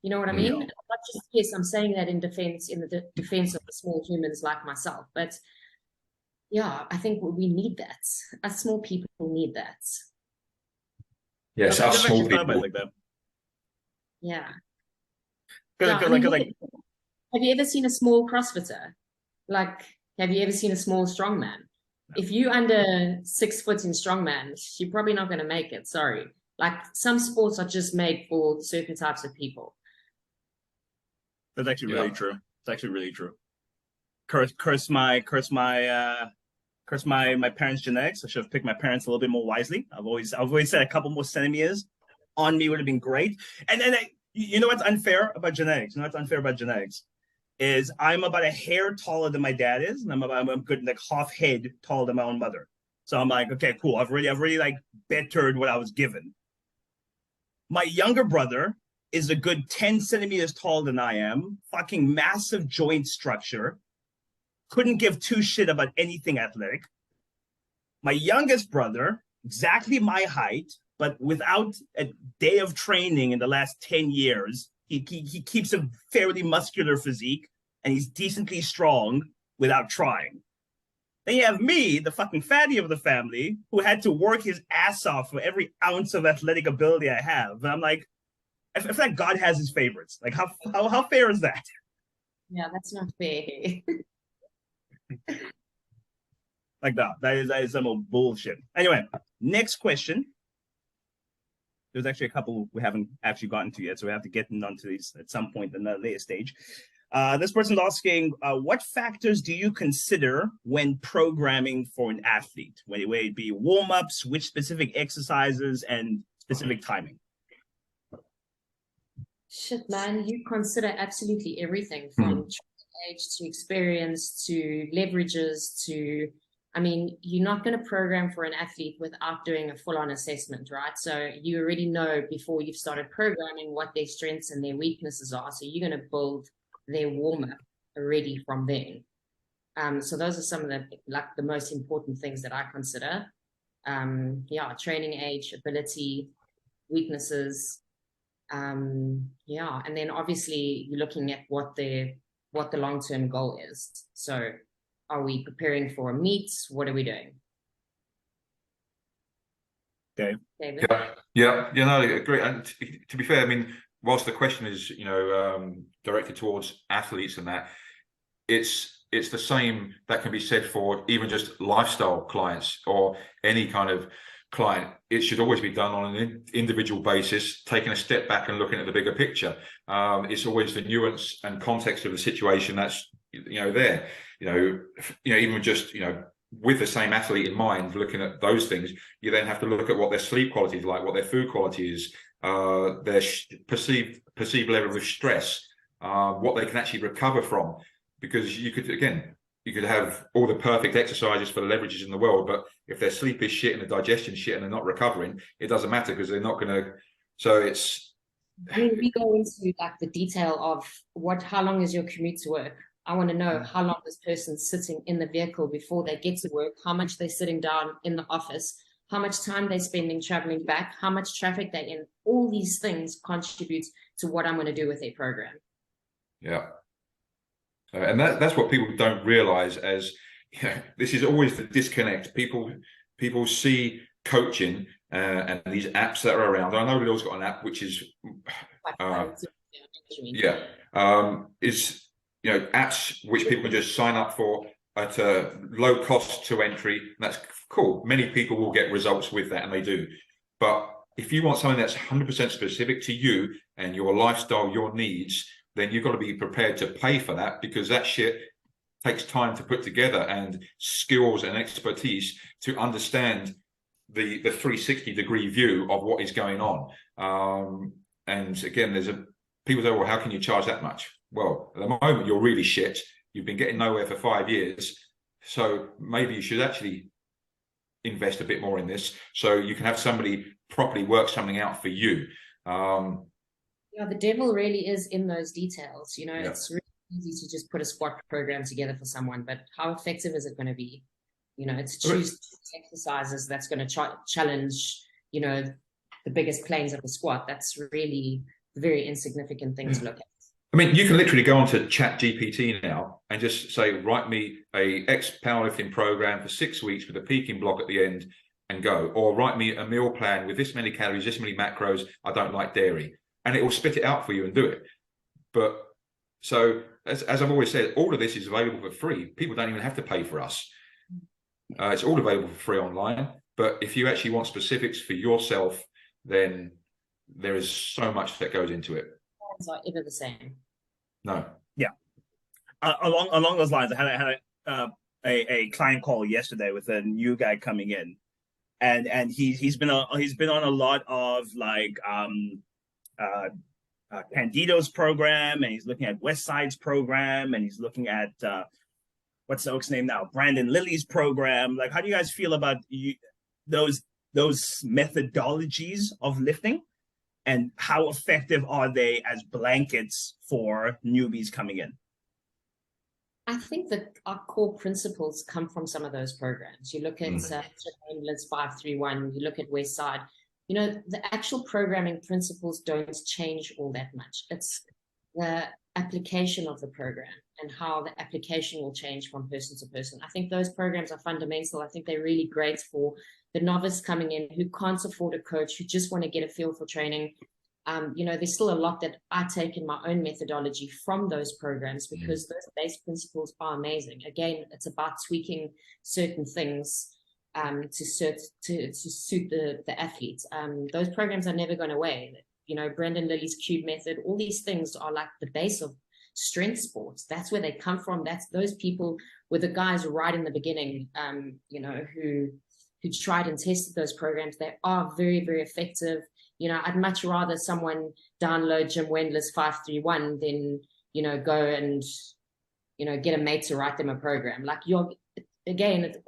You know what I mean? Yeah. Not just, yes, I'm saying that in the defense of the small humans like myself. But yeah, I think we need that. Us small people need that. Yes, us small people. Like that. Yeah. Like, have you ever seen a small CrossFitter? Like, have you ever seen a small strongman? If you under 6 foot in strongman, you're probably not going to make it. Sorry. Like some sports are just made for certain types of people. That's actually really true. It's actually really true. Curse my parents' genetics. I should have picked my parents a little bit more wisely. I've always said a couple more centimeters on me would have been great. And then you know what's unfair about genetics? You know what's unfair about genetics is I'm about a hair taller than my dad is, and I'm a good like half head taller than my own mother. So I'm like, okay, cool. I've really like bettered what I was given. My younger brother is a good 10 centimeters taller than I am, fucking massive joint structure, couldn't give two shit about anything athletic. My youngest brother, exactly my height, but without a day of training in the last 10 years, he keeps a fairly muscular physique, and he's decently strong without trying. Then you have me, the fucking fatty of the family, who had to work his ass off for every ounce of athletic ability I have. And I'm like, I feel like God has his favorites. Like, how fair is that? Yeah, that's not fair. Like that is some bullshit. Anyway, next question. There's actually a couple we haven't actually gotten to yet, so we have to get onto these at some point in the later stage. This person's asking, what factors do you consider when programming for an athlete? Whether it be warm-ups, which specific exercises, and specific timing? Shit, man, you consider absolutely everything from age to experience to leverages to, I mean, you're not going to program for an athlete without doing a full-on assessment, right? So you already know before you've started programming what their strengths and their weaknesses are. So you're going to build their warm-up already from then. So those are some of the most important things that I consider. Yeah, training age, ability, weaknesses. Yeah, and then obviously you're looking at what the long-term goal is. So are we preparing for a meet? What are we doing? Okay. David? Yeah, no, I agree. And to be fair, I mean, whilst the question is, directed towards athletes and that, it's the same that can be said for even just lifestyle clients or any kind of client. It should always be done on an individual basis, taking a step back and looking at the bigger picture. It's always the nuance and context of the situation that's there. Even just with the same athlete in mind, looking at those things, you then have to look at what their sleep quality is like, what their food quality is, their perceived level of stress, what they can actually recover from. Because you could have all the perfect exercises for the leverages in the world, but if their sleep is shit and the digestion shit and they're not recovering, it doesn't matter because they're not going to. So it's. I mean, we go into like the detail of how long is your commute to work? I want to know how long this person's sitting in the vehicle before they get to work, how much they're sitting down in the office, how much time they're spending traveling back, how much traffic they're in. All these things contribute to what I'm going to do with a program. Yeah. And that's what people don't realize, as this is always the disconnect. People see coaching and these apps that are around. I know Lil's got an app which is apps which people can just sign up for at a low cost to entry. That's cool. Many people will get results with that, and they do. But if you want something that's 100% specific to you and your lifestyle, your needs, then you've got to be prepared to pay for that, because that shit takes time to put together and skills and expertise to understand the 360-degree view of what is going on. And again, people say, well, how can you charge that much? Well, at the moment, you're really shit. You've been getting nowhere for 5 years. So maybe you should actually invest a bit more in this so you can have somebody properly work something out for you. Yeah, the devil really is in those details. It's really easy to just put a squat program together for someone, but how effective is it going to be? It's choose exercises that's going to challenge, the biggest planes of the squat. That's really a very insignificant thing to look at. I mean, you can literally go onto ChatGPT now and just say, write me a X powerlifting program for 6 weeks with a peaking block at the end and go, or write me a meal plan with this many calories, this many macros. I don't like dairy. And it will spit it out for you and do it. But so, as I've always said, all of this is available for free. People don't even have to pay for us. It's all available for free online. But if you actually want specifics for yourself, then there is so much that goes into it. Plans are ever the same. No. Yeah. Along those lines, I had a client call yesterday with a new guy coming in, and he's been on a lot of like Candido's program, and he's looking at Westside's program, and he's looking at what's the Oak's name now, Brandon Lilly's program. Like, how do you guys feel about those methodologies of lifting, and how effective are they as blankets for newbies coming in? I think that our core principles come from some of those programs. You look at Liz 531, you look at Westside. The actual programming principles don't change all that much. It's the application of the program and how the application will change from person to person. I think those programs are fundamental. I think they're really great for the novice coming in who can't afford a coach, who just want to get a feel for training. There's still a lot that I take in my own methodology from those programs, because those base principles are amazing. Again, it's about tweaking certain things to suit the athletes. Those programs are never going away. Brendan Lilly's cube method, all these things are like the base of strength sports. That's where they come from. That's those people were the guys right in the beginning, who tried and tested those programs. They are very, very effective. I'd much rather someone download Jim Wendler's 531 than, go and, get a mate to write them a program. Like it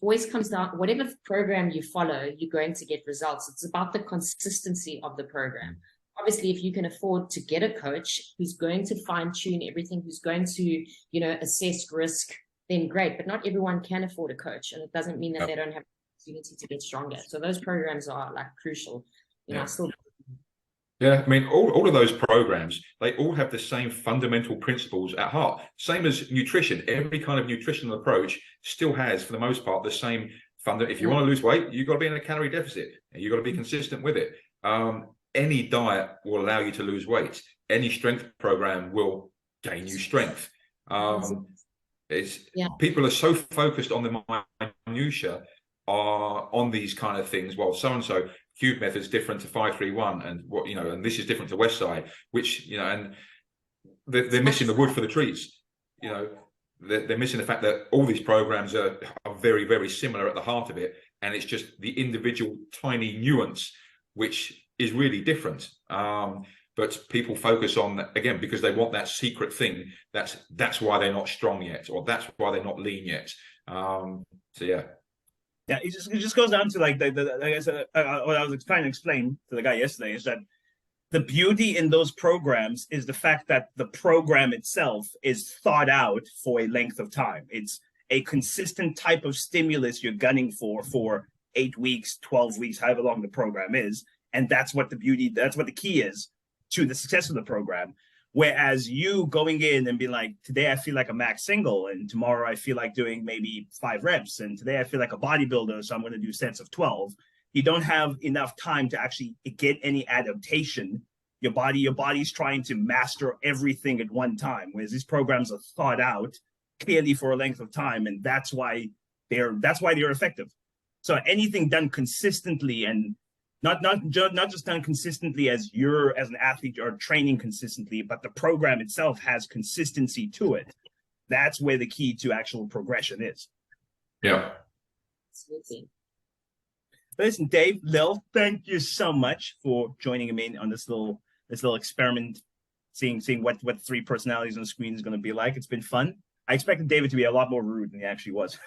always comes down, whatever program you follow, you're going to get results. It's about the consistency of the program. Obviously, if you can afford to get a coach who's going to fine tune everything, who's going to, assess risk, then great. But not everyone can afford a coach. And it doesn't mean that they don't have opportunity to get stronger. So those programs are like crucial. Yeah, I mean, all of those programs, they all have the same fundamental principles at heart. Same as nutrition. Every kind of nutritional approach still has, for the most part, the same If you want to lose weight, you've got to be in a calorie deficit, and you've got to be consistent with it. Any diet will allow you to lose weight. Any strength program will gain you strength. People are so focused on the minutiae on these kind of things. Well, so-and-so cube method is different to 531, and and this is different to West Side, which, and they're missing the wood for the trees. They're missing the fact that all these programs are very, very similar at the heart of it, and it's just the individual tiny nuance which is really different. But people focus on that, again, because they want that secret thing. That's why they're not strong yet, or that's why they're not lean yet. Yeah, it just goes down to like like I said, what I was trying to explain to the guy yesterday is that the beauty in those programs is the fact that the program itself is thought out for a length of time. It's a consistent type of stimulus you're gunning for 8 weeks, 12 weeks, however long the program is. And that's what the key is to the success of the program. Whereas you going in and being like, today I feel like a max single, and tomorrow I feel like doing maybe 5 reps, and today I feel like a bodybuilder, so I'm going to do sets of 12. You don't have enough time to actually get any adaptation. Your body's trying to master everything at one time, whereas these programs are thought out clearly for a length of time, and that's why they're effective. So anything done consistently, and not just done consistently as an athlete or training consistently, but the program itself has consistency to it. That's where the key to actual progression is. Yeah. Absolutely. Listen, Dave, Lil, thank you so much for joining me on this little experiment, seeing what 3 personalities on the screen is going to be like. It's been fun. I expected David to be a lot more rude than he actually was.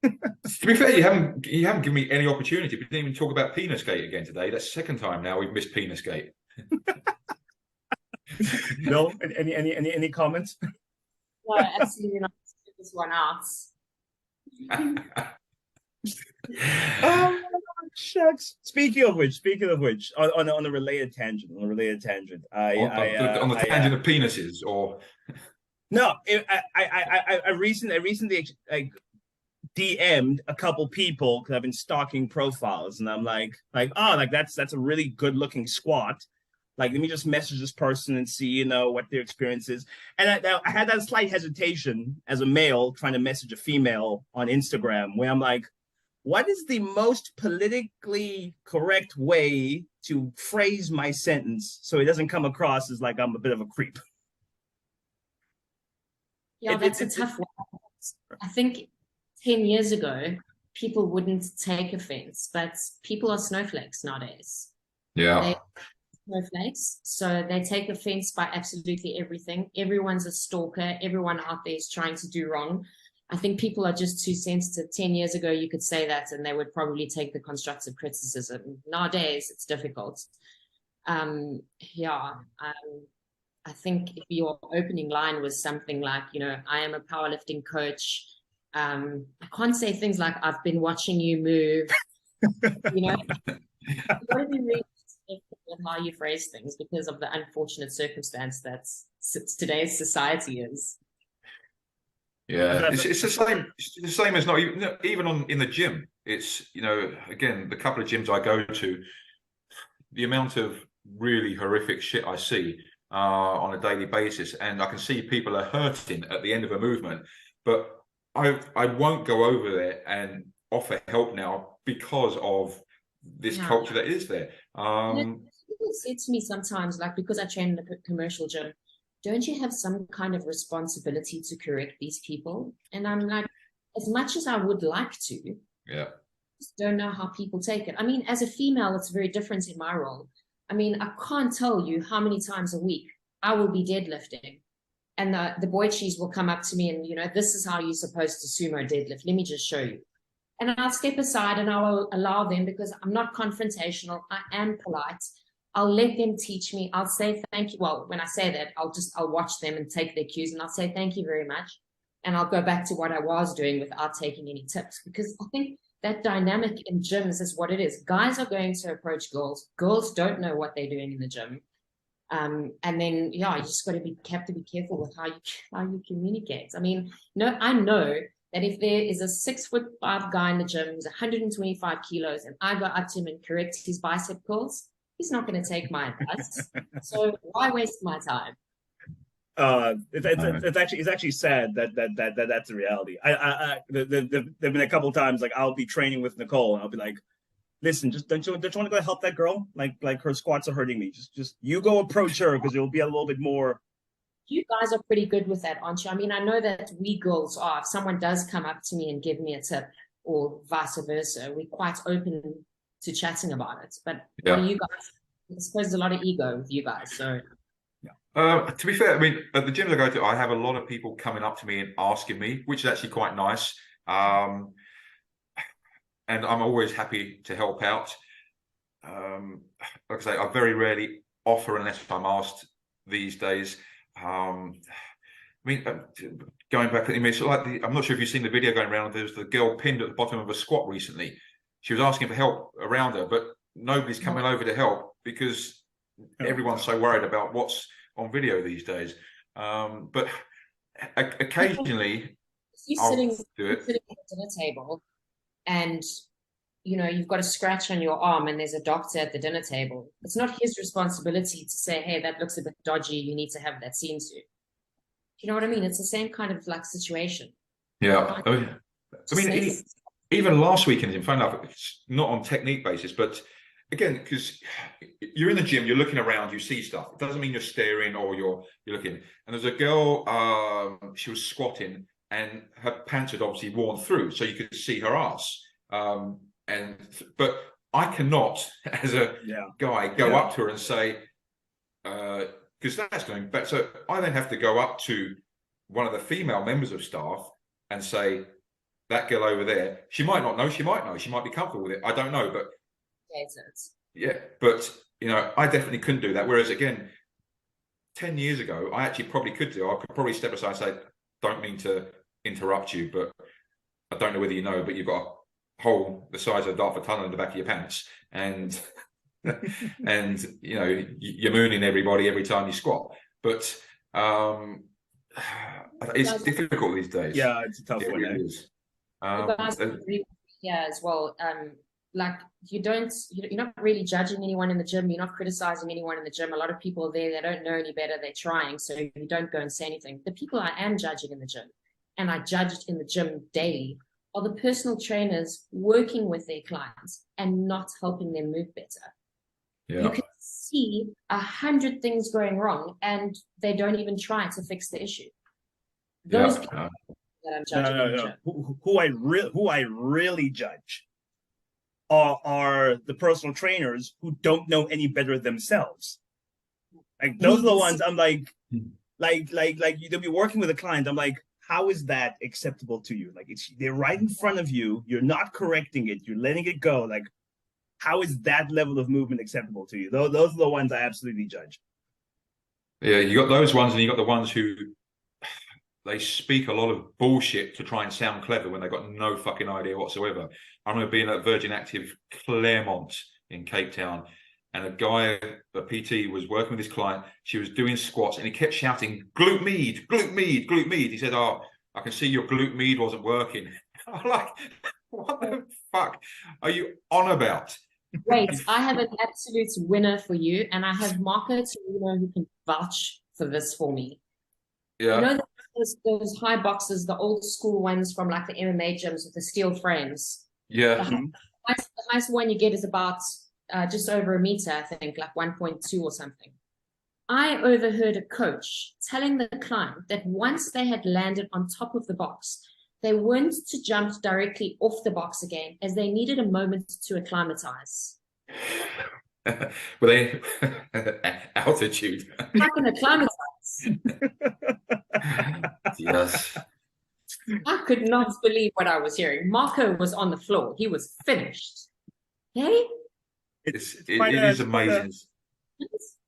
To be fair, you haven't given me any opportunity. We didn't even talk about Penisgate again today. That's the second time now we've missed Penisgate. No, any comments? No, absolutely not. This one out. Oh, shucks. Speaking of which, on a related tangent, on the tangent of penises, or no, I recently DM'd a couple people because I've been stalking profiles, and I'm like, that's a really good looking squat. Like, let me just message this person and see, what their experience is. And I had that slight hesitation as a male trying to message a female on Instagram, where I'm like, what is the most politically correct way to phrase my sentence so it doesn't come across as like I'm a bit of a creep? Yeah, that's a tough one. I think 10 years ago, people wouldn't take offense, but people are snowflakes nowadays. Yeah. They're snowflakes, so they take offense by absolutely everything. Everyone's a stalker. Everyone out there is trying to do wrong. I think people are just too sensitive. 10 years ago, you could say that, and they would probably take the constructive criticism. Nowadays, it's difficult. I think if your opening line was something like, I am a powerlifting coach. I can't say things like, I've been watching you move. You got to be really careful with how you phrase things because of the unfortunate circumstance that today's society is. Yeah, it's the same. It's the same as not even in the gym. It's again, the couple of gyms I go to, the amount of really horrific shit I see on a daily basis, and I can see people are hurting at the end of a movement, but I won't go over there and offer help now because of this culture that is there. People say to me sometimes, like, because I train in a commercial gym, don't you have some kind of responsibility to correct these people? And I'm like, as much as I would like to, Yeah. just don't know how people take it. I mean, as a female, it's very different in my role. I mean, I can't tell you how many times a week I will be deadlifting. And the boy cheese will come up to me and, you know, this is how you're supposed to sumo deadlift. Let me just show you. And I'll step aside and I'll allow them, because I'm not confrontational. I am polite. I'll let them teach me. I'll say thank you. Well, when I say that, I'll watch them and take their cues, and I'll say thank you very much. And I'll go back to what I was doing without taking any tips, because I think that dynamic in gyms is what it is. Guys are going to approach girls. Girls don't know what they're doing in the gym. And then, yeah, you just have to be careful with how you communicate. I mean, no, I know that if there is a 6'5" guy in the gym who's 125 kilos, and I go up to him and correct his bicep curls, he's not going to take my advice. So why waste my time? It's actually sad that that's the reality. There've been a couple of times, like, I'll be training with Nicole and I'll be like, listen, just don't you want to go help that girl? Like her squats are hurting me. Just you go approach her, because it'll be a little bit more. You guys are pretty good with that, aren't you? I mean, I know that we girls are. If someone does come up to me and give me a tip, or vice versa, we're quite open to chatting about it. But what do you guys? I suppose there's a lot of ego with you guys. So to be fair, I mean, at the gyms I go to, I have a lot of people coming up to me and asking me, which is actually quite nice. And I'm always happy to help out. Like I say, I very rarely offer unless I'm asked these days. I mean, going back, I mean, sort of like I'm not sure if you've seen the video going around. There's the girl pinned at the bottom of a squat recently. She was asking for help around her, but nobody's coming over to help because everyone's so worried about what's on video these days. But occasionally, you're sitting at the dinner table, and you know you've got a scratch on your arm, and there's a doctor at the dinner table. It's not his responsibility to say, "Hey, that looks a bit dodgy. You need to have that seen to." You know what I mean? It's the same kind of like situation. Yeah. I mean, even last weekend, in fact, it's not on technique basis, but again, because you're in the gym, you're looking around, you see stuff. It doesn't mean you're staring or you're looking. And there's a girl, she was squatting, and her pants had obviously worn through, so you could see her ass. But I cannot, as a guy, go up to her and say, because that's going back. So I then have to go up to one of the female members of staff and say, that girl over there, she might not know, she might know, she might be comfortable with it. I don't know, but yeah, but you know, I definitely couldn't do that. Whereas again, 10 years ago, I actually probably could do. I could probably step aside and say, don't mean to interrupt you, but I don't know whether you know, but you've got a hole the size of a Dartford tunnel in the back of your pants, and and you know, you're mooning everybody every time you squat. But it's difficult these days. Yeah, it's a tough one. Really is. Yeah, as well. Like you're not really judging anyone in the gym. You're not criticizing anyone in the gym. A lot of people are there. They don't know any better. They're trying. So you don't go and say anything. The people I am judging in the gym, and I judged in the gym daily, are the personal trainers working with their clients and not helping them move better. Yeah. You can see 100 things going wrong, and they don't even try to fix the issue. Those people that I'm judging. No. Who I really judge are the personal trainers who don't know any better themselves. Like those are the ones I'm like they'll be working with a client. I'm like, how is that acceptable to you? Like they're right in front of you. You're not correcting it. You're letting it go. Like, how is that level of movement acceptable to you? Those are the ones I absolutely judge. Yeah, you got those ones, and you got the ones who they speak a lot of bullshit to try and sound clever when they've got no fucking idea whatsoever. I remember being at Virgin Active Claremont in Cape Town, and a guy, a PT, was working with his client. She was doing squats, and he kept shouting, glute med, glute med, glute med. He said, "Oh, I can see your glute med wasn't working." I'm like, what the fuck are you on about? Wait, I have an absolute winner for you, and I have Marco Torino who can vouch for this for me. Yeah. You know those high boxes, the old school ones from like the MMA gyms with the steel frames? Yeah. The highest one you get is about just over a meter, I think, like 1.2 or something. I overheard a coach telling the client that once they had landed on top of the box, they weren't to jump directly off the box again, as they needed a moment to acclimatize. Well, they altitude. How can acclimatize? Yes. I could not believe what I was hearing. Marco was on the floor. He was finished. Okay? It is amazing.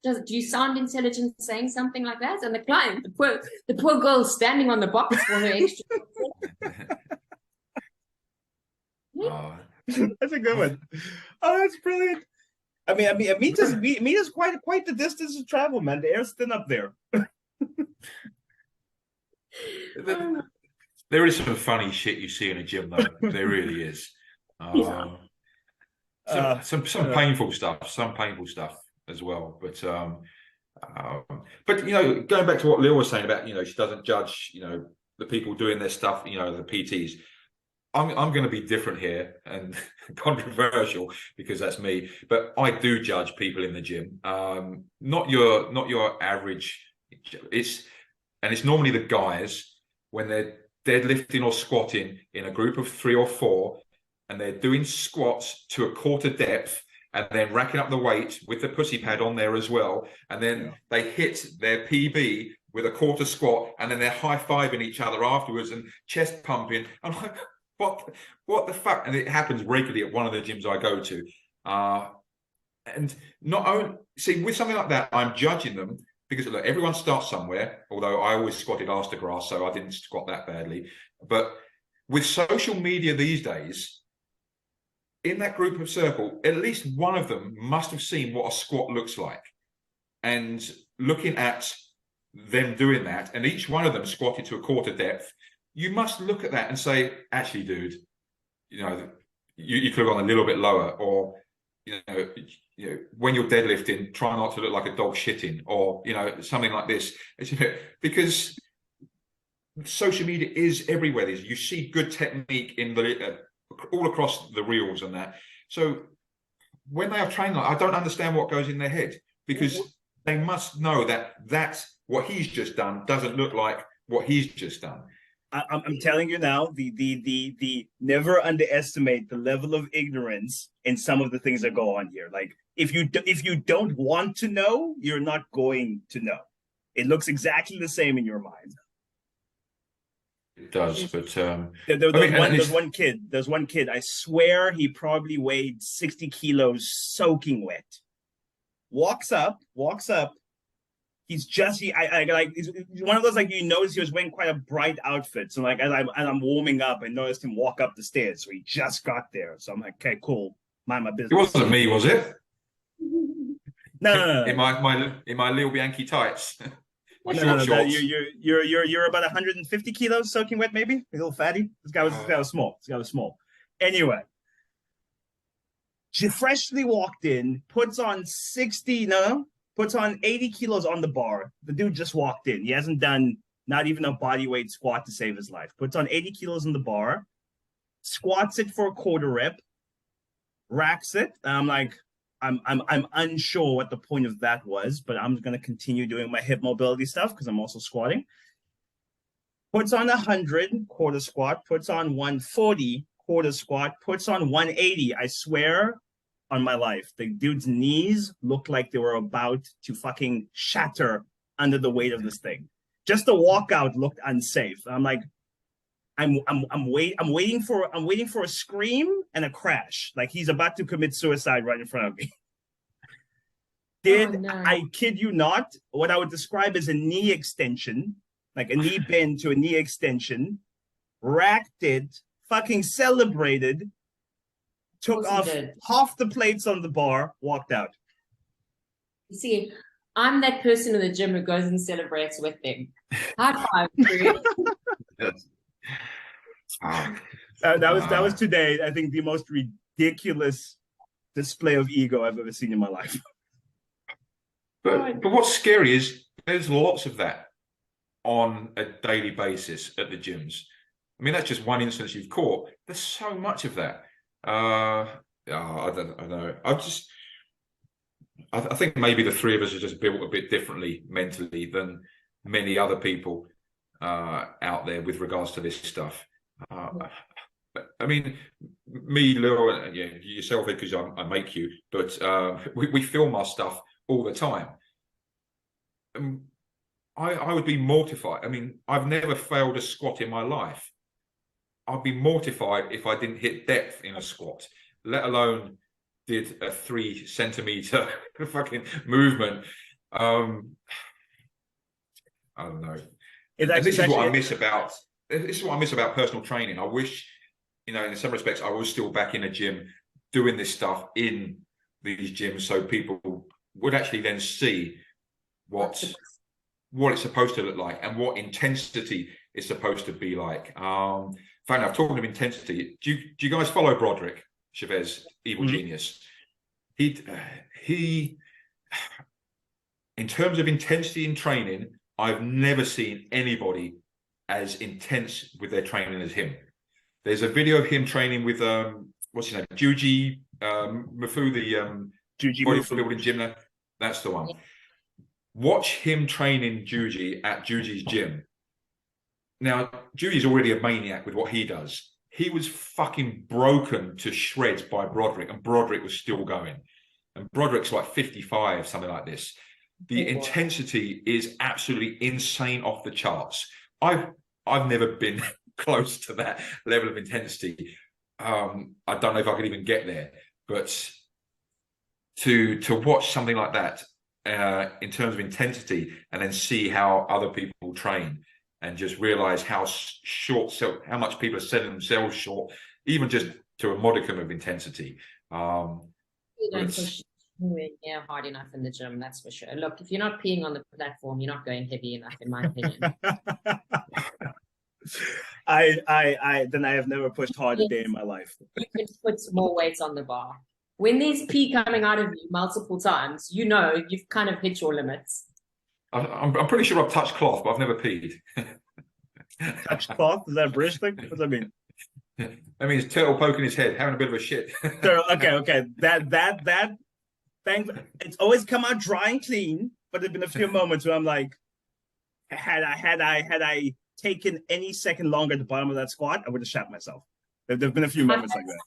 Do you sound intelligent saying something like that? And the client, the poor girl standing on the box for her extra. Oh. That's a good one. Oh, that's brilliant. I mean, Amita's quite the distance to travel, man. The air's thin up there. There is some funny shit you see in a gym, though. There really is. Some painful stuff as well. But you know, going back to what Lil was saying about, you know, she doesn't judge, you know, the people doing their stuff, you know, the PTs. I'm going to be different here and controversial because that's me, but I do judge people in the gym. Not your average. It's normally the guys when they're deadlifting or squatting in a group of 3 or 4, and they're doing squats to a quarter depth, and then racking up the weight with the pussy pad on there as well, and then they hit their PB with a quarter squat, and then they're high-fiving each other afterwards and chest pumping. I'm like, what the fuck? And it happens regularly at one of the gyms I go to. And not only, see, with something like that, I'm judging them because, look, everyone starts somewhere, although I always squatted arse to grass, so I didn't squat that badly. But with social media these days, in that group of circle, at least one of them must have seen what a squat looks like. And looking at them doing that, and each one of them squatted to a quarter depth, you must look at that and say, actually, dude, you know, you could have gone a little bit lower, or, you know, when you're deadlifting, try not to look like a dog shitting, or, you know, something like this. Because social media is everywhere. You see good technique in the all across the reels and that. So when they are training, I don't understand what goes in their head, because they must know that what he's just done doesn't look like what he's just done. I'm telling you now, the never underestimate the level of ignorance in some of the things that go on here. Like, if you don't want to know, you're not going to know. It looks exactly the same in your mind. It does, but there's one kid. I swear he probably weighed 60 kilos, soaking wet. Walks up. He's one of those, like, you notice he was wearing quite a bright outfit. So, like, as I'm warming up, I noticed him walk up the stairs. So he just got there. So I'm like, okay, cool, mind my business. It wasn't me, was it? No. In my little Bianchi tights. No. You're about 150 kilos soaking wet, maybe a little fatty. This guy was small. Anyway, she freshly walked in, puts on 80 kilos on the bar. The dude just walked in. He hasn't done not even a body weight squat to save his life. Puts on 80 kilos on the bar, squats it for a quarter rep, racks it. And I'm like, I'm unsure what the point of that was, but I'm going to continue doing my hip mobility stuff because I'm also squatting. Puts on 100 quarter squat, puts on 140 quarter squat, puts on 180. I swear on my life, the dude's knees looked like they were about to fucking shatter under the weight of this thing. Just the walkout looked unsafe. I'm like, I'm waiting for a scream and a crash. Like, he's about to commit suicide right in front of me. I kid you not, what I would describe as a knee extension, like a knee bend to a knee extension, racked it, fucking celebrated, took off half the plates on the bar, walked out. You see, I'm that person in the gym who goes and celebrates with them. High five. That was today, I think, the most ridiculous display of ego I've ever seen in my life. But what's scary is there's lots of that on a daily basis at the gyms. I mean, that's just one instance you've caught. There's so much of that. I don't know. I think maybe the three of us are just built a bit differently mentally than many other people out there with regards to this stuff. I mean, me, Lil, and yourself, because I make you, but we film our stuff all the time. I would be mortified. I mean, I've never failed a squat in my life. I'd be mortified if I didn't hit depth in a squat, let alone did a 3 centimeter fucking movement. I don't know. This is what I miss about. This is what I miss about personal training. I wish, in some respects, I was still back in a gym doing this stuff in these gyms, so people would actually then see what it's supposed to look like and what intensity is supposed to be like. Fair enough. Talking of intensity, do you guys follow Broderick Chavez, Evil Genius? He, in terms of intensity in training, I've never seen anybody as intense with their training as him. There's a video of him training with what's his name, Juji Mufu, the bodybuilding gym. That's the one. Yeah. Watch him training Juji at Juji's gym. Now, Juji's already a maniac with what he does. He was fucking broken to shreds by Broderick, and Broderick was still going. And Broderick's like 55, something like this. The intensity is absolutely insane, off the charts. I've never been close to that level of intensity. I don't know if I could even get there, but to watch something like that in terms of intensity, and then see how other people train, and just realize how much people are selling themselves short, even just to a modicum of intensity. You don't push hard enough in the gym, that's for sure. Look, if you're not peeing on the platform, you're not going heavy enough, in my opinion. I have never pushed hard a day in my life. You can put more weights on the bar. When there's pee coming out of you multiple times, you've kind of hit your limits. I'm pretty sure I've touched cloth, but I've never peed. Touched cloth? Is that a British thing? What does that mean? That means turtle poking his head, having a bit of a shit. Okay. That thing, it's always come out dry and clean, but there've been a few moments where I'm like, had I taken any second longer at the bottom of that squat, I would have shat myself. There've been a few moments like that.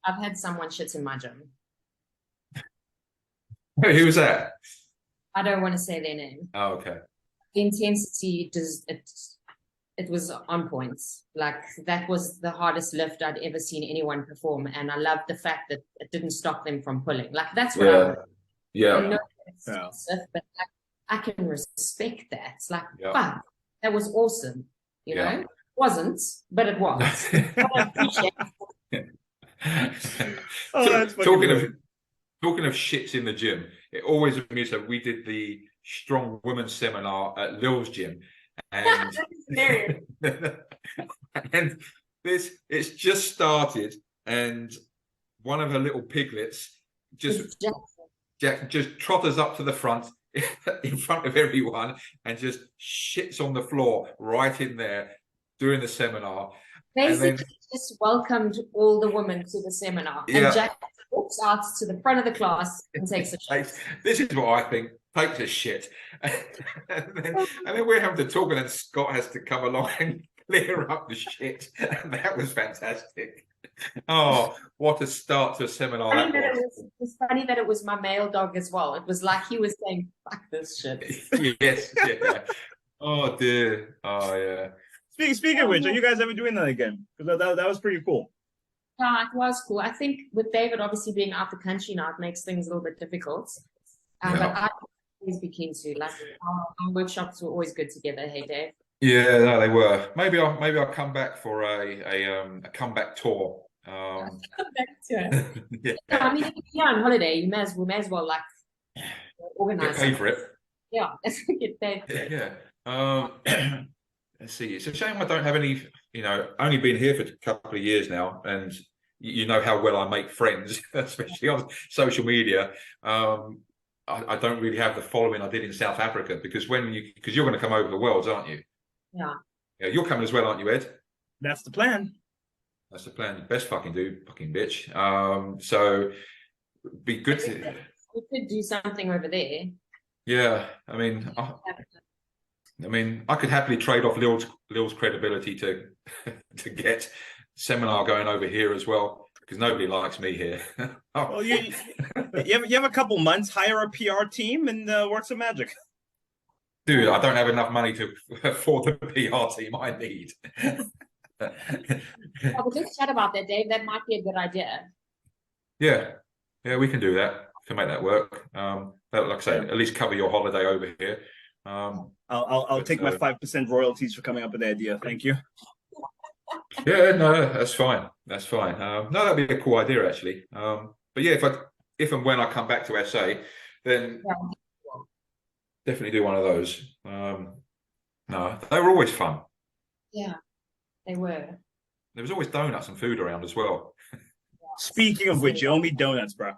I've had someone shit in my gym. Who was that? I don't want to say their name. Oh, okay. The intensity it was on points. Like, that was the hardest lift I'd ever seen anyone perform, and I loved the fact that it didn't stop them from pulling. Like, that's what I know it's expensive, but I can respect that. It's like, fuck, that was awesome. You know? It wasn't, but it was. I appreciate it. Talking of shits in the gym, it always amused me. We did the Strong Women seminar at Lil's gym, and and it's just started, and one of her little piglets just trotters up to the front in front of everyone and just shits on the floor right in there during the seminar. Basically, just welcomed all the women to the seminar, and Jack walks out to the front of the class and takes a shit. This is what I think. Takes a shit, and then we're having to talk, and then Scott has to come along and clear up the shit. And that was fantastic. Oh, what a start to a seminar! It's funny that it was my male dog as well. It was like he was saying, "Fuck this shit." Yes, yeah. Oh dear. Oh yeah. Speaking of which, are you guys ever doing that again? Because that was pretty cool. Yeah, it was cool. I think with David obviously being out the country now, it makes things a little bit difficult. But I'd always be keen to. Like, our workshops were always good together. Hey, Dave. Yeah, no, they were. Maybe I'll come back for a comeback tour. Come back to it. I mean, if you're on holiday, we may as well like organize. Get paid for it. Yeah, get paid for it. Yeah. Let's see. It's a shame I don't have any, only been here for a couple of years now, and you know how well I make friends, especially on social media. I don't really have the following I did in South Africa, because you're going to come over the worlds, aren't you? Yeah. Yeah, you're coming as well, aren't you, Ed? That's the plan. That's the plan. Best fucking do, fucking bitch. So be good to. We could do something over there. Yeah, I mean, I could happily trade off Lil's credibility to to get seminar going over here as well, because nobody likes me here. Well, you have a couple months, hire a PR team, and work some magic. Dude, I don't have enough money to afford the PR team I need. But let's chat about that, Dave. That might be a good idea. Yeah, we can do that. Can make that work. Like I say, at least cover your holiday over here. I'll take my 5% royalties for coming up with the idea. Thank you. Yeah, no, that's fine. That's fine. No, that'd be a cool idea actually. But yeah, if and when I come back to SA, then definitely do one of those. No, they were always fun. Yeah, they were. There was always donuts and food around as well. Speaking of which, you owe me donuts, bro.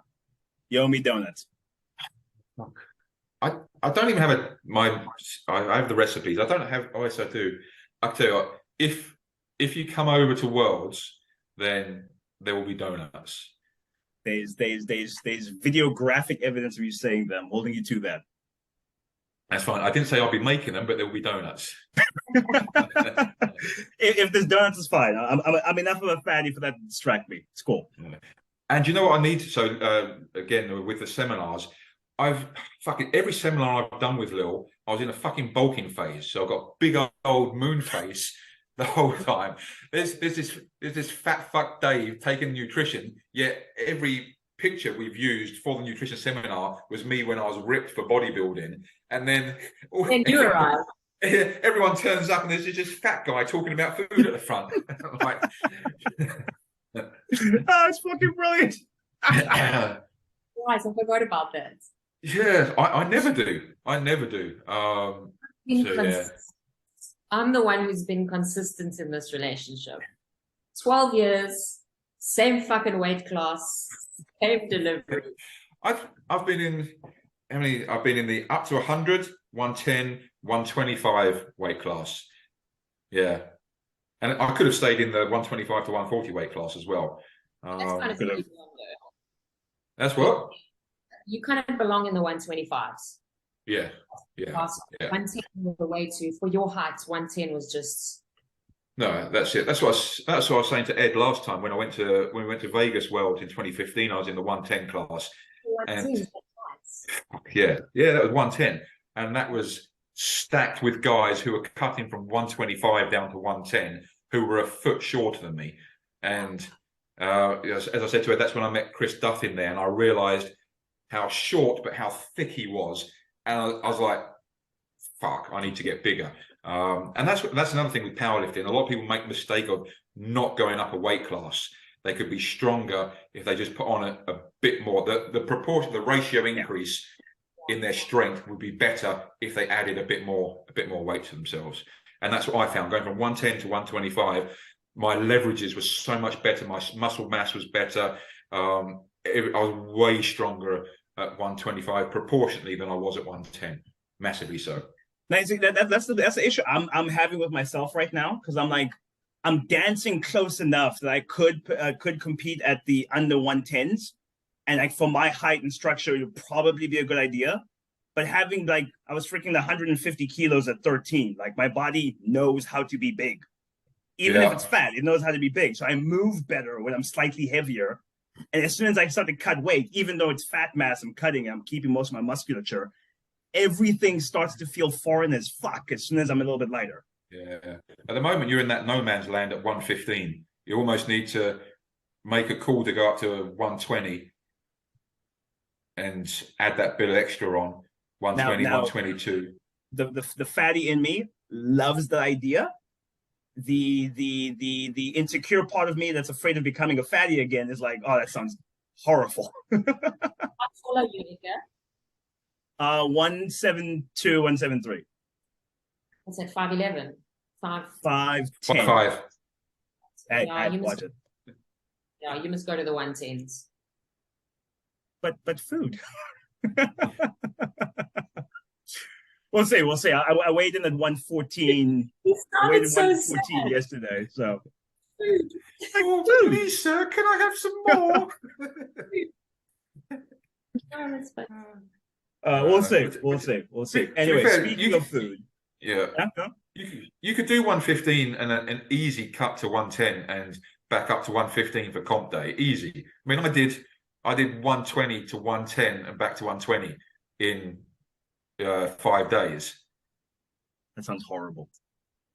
You owe me donuts. I don't even have I have the recipes. I don't have. Oh, yes, I do. I'll tell you what, if you come over to Worlds, then there will be donuts. There's videographic evidence of you saying them, holding you to that. That's fine. I didn't say I'll be making them, but there will be donuts. If there's donuts, it's fine. I'm enough of a fatty for that to distract me. It's cool. Yeah. And you know what I need? So again, with the seminars, every seminar I've done with Lil, I was in a fucking bulking phase. So I've got big old moon face the whole time. There's this fat fuck Dave taking nutrition, yet every picture we've used for the nutrition seminar was me when I was ripped for bodybuilding. And then you arrive. Everyone turns up and there's just this fat guy talking about food at the front. Like, oh, it's fucking brilliant. Guys, I forgot about that. Yeah, I never do. I never do. Yeah. I'm the one who's been consistent in this relationship. 12 years, same fucking weight class, same delivery. I've been in I've been in the up to 100, 110, 125 weight class. Yeah. And I could have stayed in the 125 to 140 weight class as well. That's kind of belong, that's what? You kind of belong in the 125s. Yeah. 110 was the way to, for your height, 110 was just. No, that's it. That's what I was saying to Ed last time when we went to Vegas World in 2015. I was in the 110 class. And yeah, that was 110. And that was stacked with guys who were cutting from 125 down to 110, who were a foot shorter than me. And as I said to Ed, that's when I met Chris Duff in there, and I realized how short but how thick he was. And I was like, fuck, I need to get bigger. And that's another thing with powerlifting. A lot of people make the mistake of not going up a weight class. They could be stronger if they just put on a bit more. The proportion, the ratio increase in their strength would be better if they added a bit more weight to themselves. And that's what I found. Going from 110 to 125, my leverages were so much better. My muscle mass was better. I was way stronger at 125 proportionately than I was at 110. Massively so. That's the issue I'm having with myself right now, because I'm dancing close enough that I could compete at the under 110s, and like for my height and structure, it would probably be a good idea. But having I was freaking 150 kilos at 13, like my body knows how to be big, even if it's fat. It knows how to be big, so I move better when I'm slightly heavier. And as soon as I start to cut weight, even though it's fat mass I'm cutting, I'm keeping most of my musculature. Everything starts to feel foreign as fuck as soon as I'm a little bit lighter. Yeah. At the moment, you're in that no man's land at 115. You almost need to make a call to go up to 120 and add that bit of extra on 120, now, 122. The fatty in me loves the idea. The insecure part of me that's afraid of becoming a fatty again is like, oh, that sounds horrible. How tall are you, Nika? 172, 173. What's that, 5'11"? 5'10". 5'5". Yeah, you must go to the 110s. But food. We'll see. I weighed in at 114. I weighed in 114 yesterday. So, please, sir, can I have some more? Oh, that's fun. We'll see. We'll see. We'll see. Anyway, fair, speaking of food, yeah, go. you could do 115 and an easy cut to 110 and back up to 115 for comp day. Easy. I mean, I did 120 to 110 and back to 120 in 5 days. That sounds horrible.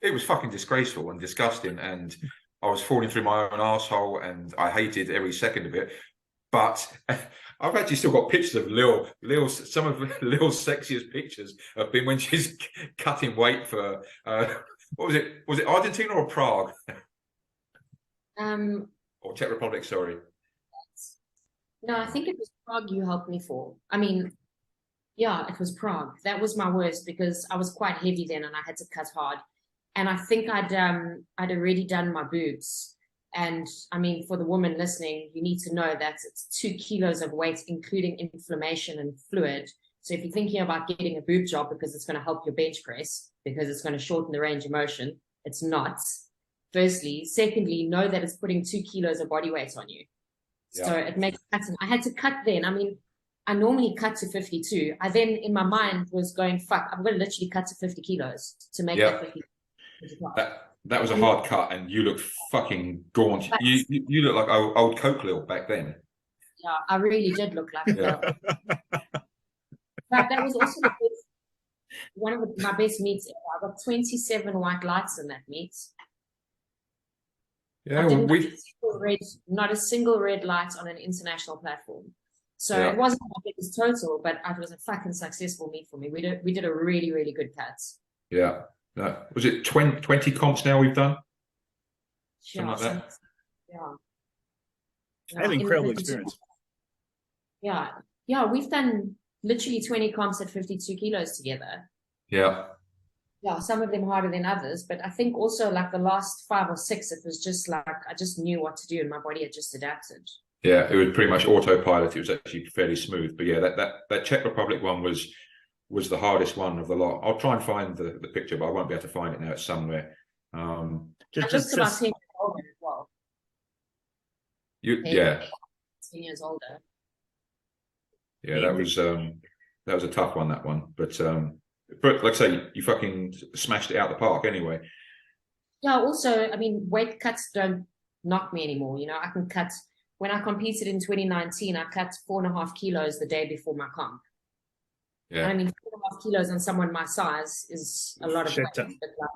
It was fucking disgraceful and disgusting, and I was falling through my own asshole, and I hated every second of it. But I've actually still got pictures of Lil. Some of Lil's sexiest pictures have been when she's cutting weight for what was it? Was it Argentina or Prague? Or Czech Republic? Sorry. No, I think it was Prague you helped me for. I mean, yeah, it was Prague. That was my worst because I was quite heavy then and I had to cut hard. And I think I'd already done my boobs. And I mean, for the woman listening, you need to know that it's 2 kilos of weight, including inflammation and fluid. So if you're thinking about getting a boob job because it's going to help your bench press, because it's going to shorten the range of motion, it's not. Firstly. Secondly, know that it's putting 2 kilos of body weight on you. Yeah. So it makes cutting. I had to cut then. I mean, I normally cut to 52. I then, in my mind, was going, fuck, I'm going to literally cut to 50 kilos to make that 50. That was a hard cut, and you look fucking gaunt. You look like old Coke Lil back then. Yeah, I really did look like that. But that was also one of my best meets ever. I got 27 white lights in that meet. Yeah, not a single red light on an international platform. So it wasn't my biggest total, but it was a fucking successful meet for me. We did a really, really good cut. Yeah. Was it 20 comps now we've done? Something like that? Yeah. I had an incredible experience. Yeah. Yeah, we've done literally 20 comps at 52 kilos together. Yeah. Yeah, some of them harder than others, but I think also like the last 5 or 6, it was just like I just knew what to do and my body had just adapted. Yeah, it was pretty much autopilot. It was actually fairly smooth. But yeah, that Czech Republic one was the hardest one of the lot. I'll try and find the picture, but I won't be able to find it now. It's somewhere. Just about 10 years older as well. 10 years older. Yeah, that was a tough one, that one. But like I say, you fucking smashed it out the park anyway. Yeah, also, I mean, weight cuts don't knock me anymore. You know, I can cut. When I competed in 2019, I cut 4.5 kilos the day before my comp. Yeah. I mean, 4.5 kilos on someone my size is a lot of weight. But like,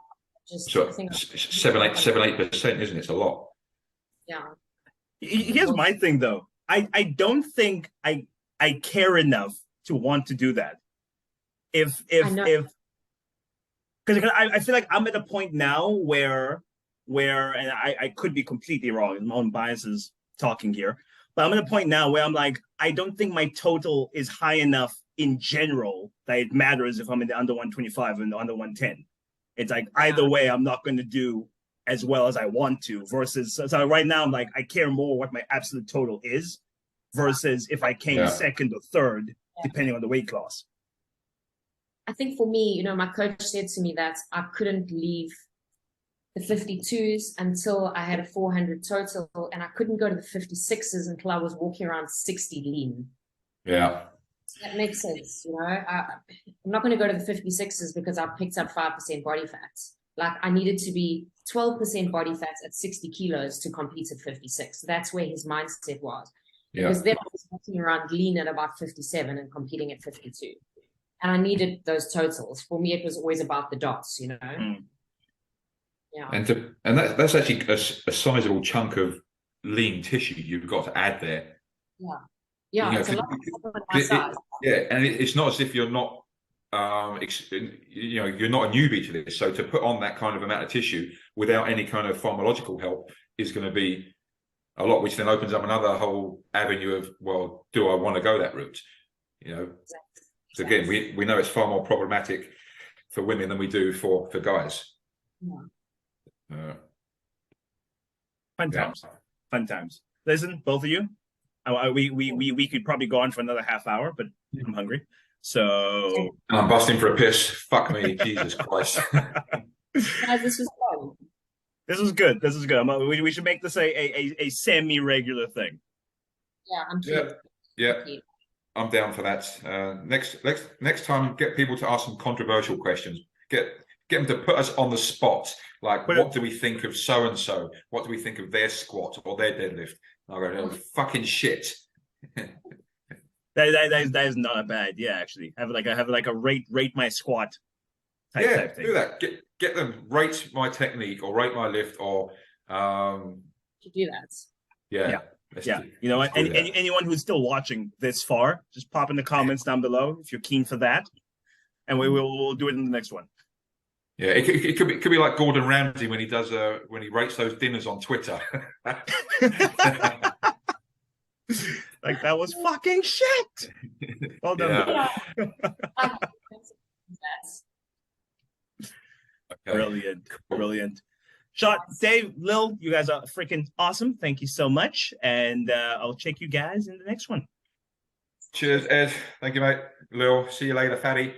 just so 7-8%, isn't it? It's a lot. Yeah. Here's my thing, though. I don't think I care enough to want to do that. If because I feel like I'm at a point now where and I could be completely wrong, my own biases talking here, but I'm at a point now where I'm like, I don't think my total is high enough in general that it matters if I'm in the under 125 and the under 110. It's like either way, I'm not going to do as well as I want to. Versus, so right now I'm like, I care more what my absolute total is versus if I came second or third, depending on the weight class. I think for me, you know, my coach said to me that I couldn't leave the 52s until I had a 400 total, and I couldn't go to the 56s until I was walking around 60 lean. Yeah. That makes sense, you know. I'm not going to go to the 56s because I picked up 5% body fat. Like I needed to be 12% body fat at 60 kilos to compete at 56. That's where his mindset was. Yeah. Because then I was walking around lean at about 57 and competing at 52. And I needed those totals. For me, it was always about the dots, you know. Mm. Yeah. And that's actually a sizable chunk of lean tissue you've got to add there. Yeah. Yeah, you know, it's a lot of my size. And it's not as if you're not, you're not a newbie to this. So to put on that kind of amount of tissue without any kind of pharmacological help is going to be a lot, which then opens up another whole avenue of, well, do I want to go that route? You know, so again, we know it's far more problematic for women than we do for guys. Yeah. Fun times. Listen, both of you. We could probably go on for another half hour, but I'm hungry. So and I'm busting for a piss. Fuck me, Jesus Christ. Guys, this was fun. This is good. This is good. We should make this a semi-regular thing. Yeah, I'm keen. Yeah. I'm down for that. Next time, get people to ask some controversial questions. Get them to put us on the spot. Like, what do we think of so and so? What do we think of their squat or their deadlift? I'll go, oh, fucking shit. That is not a bad idea, actually. Have like a rate my squat type thing. Do that. Get them rate my technique or rate my lift or To do that. Yeah. You know, anyone who's still watching this far, just pop in the comments down below if you're keen for that, and we'll do it in the next one. Yeah, it could be like Gordon Ramsay when he does when he rates those dinners on Twitter. Like, that was fucking shit. Well done. Yeah. Okay. Brilliant. Sean, Dave, Lil, you guys are freaking awesome. Thank you so much. And I'll check you guys in the next one. Cheers, Ed. Thank you, mate. Lil, see you later, fatty.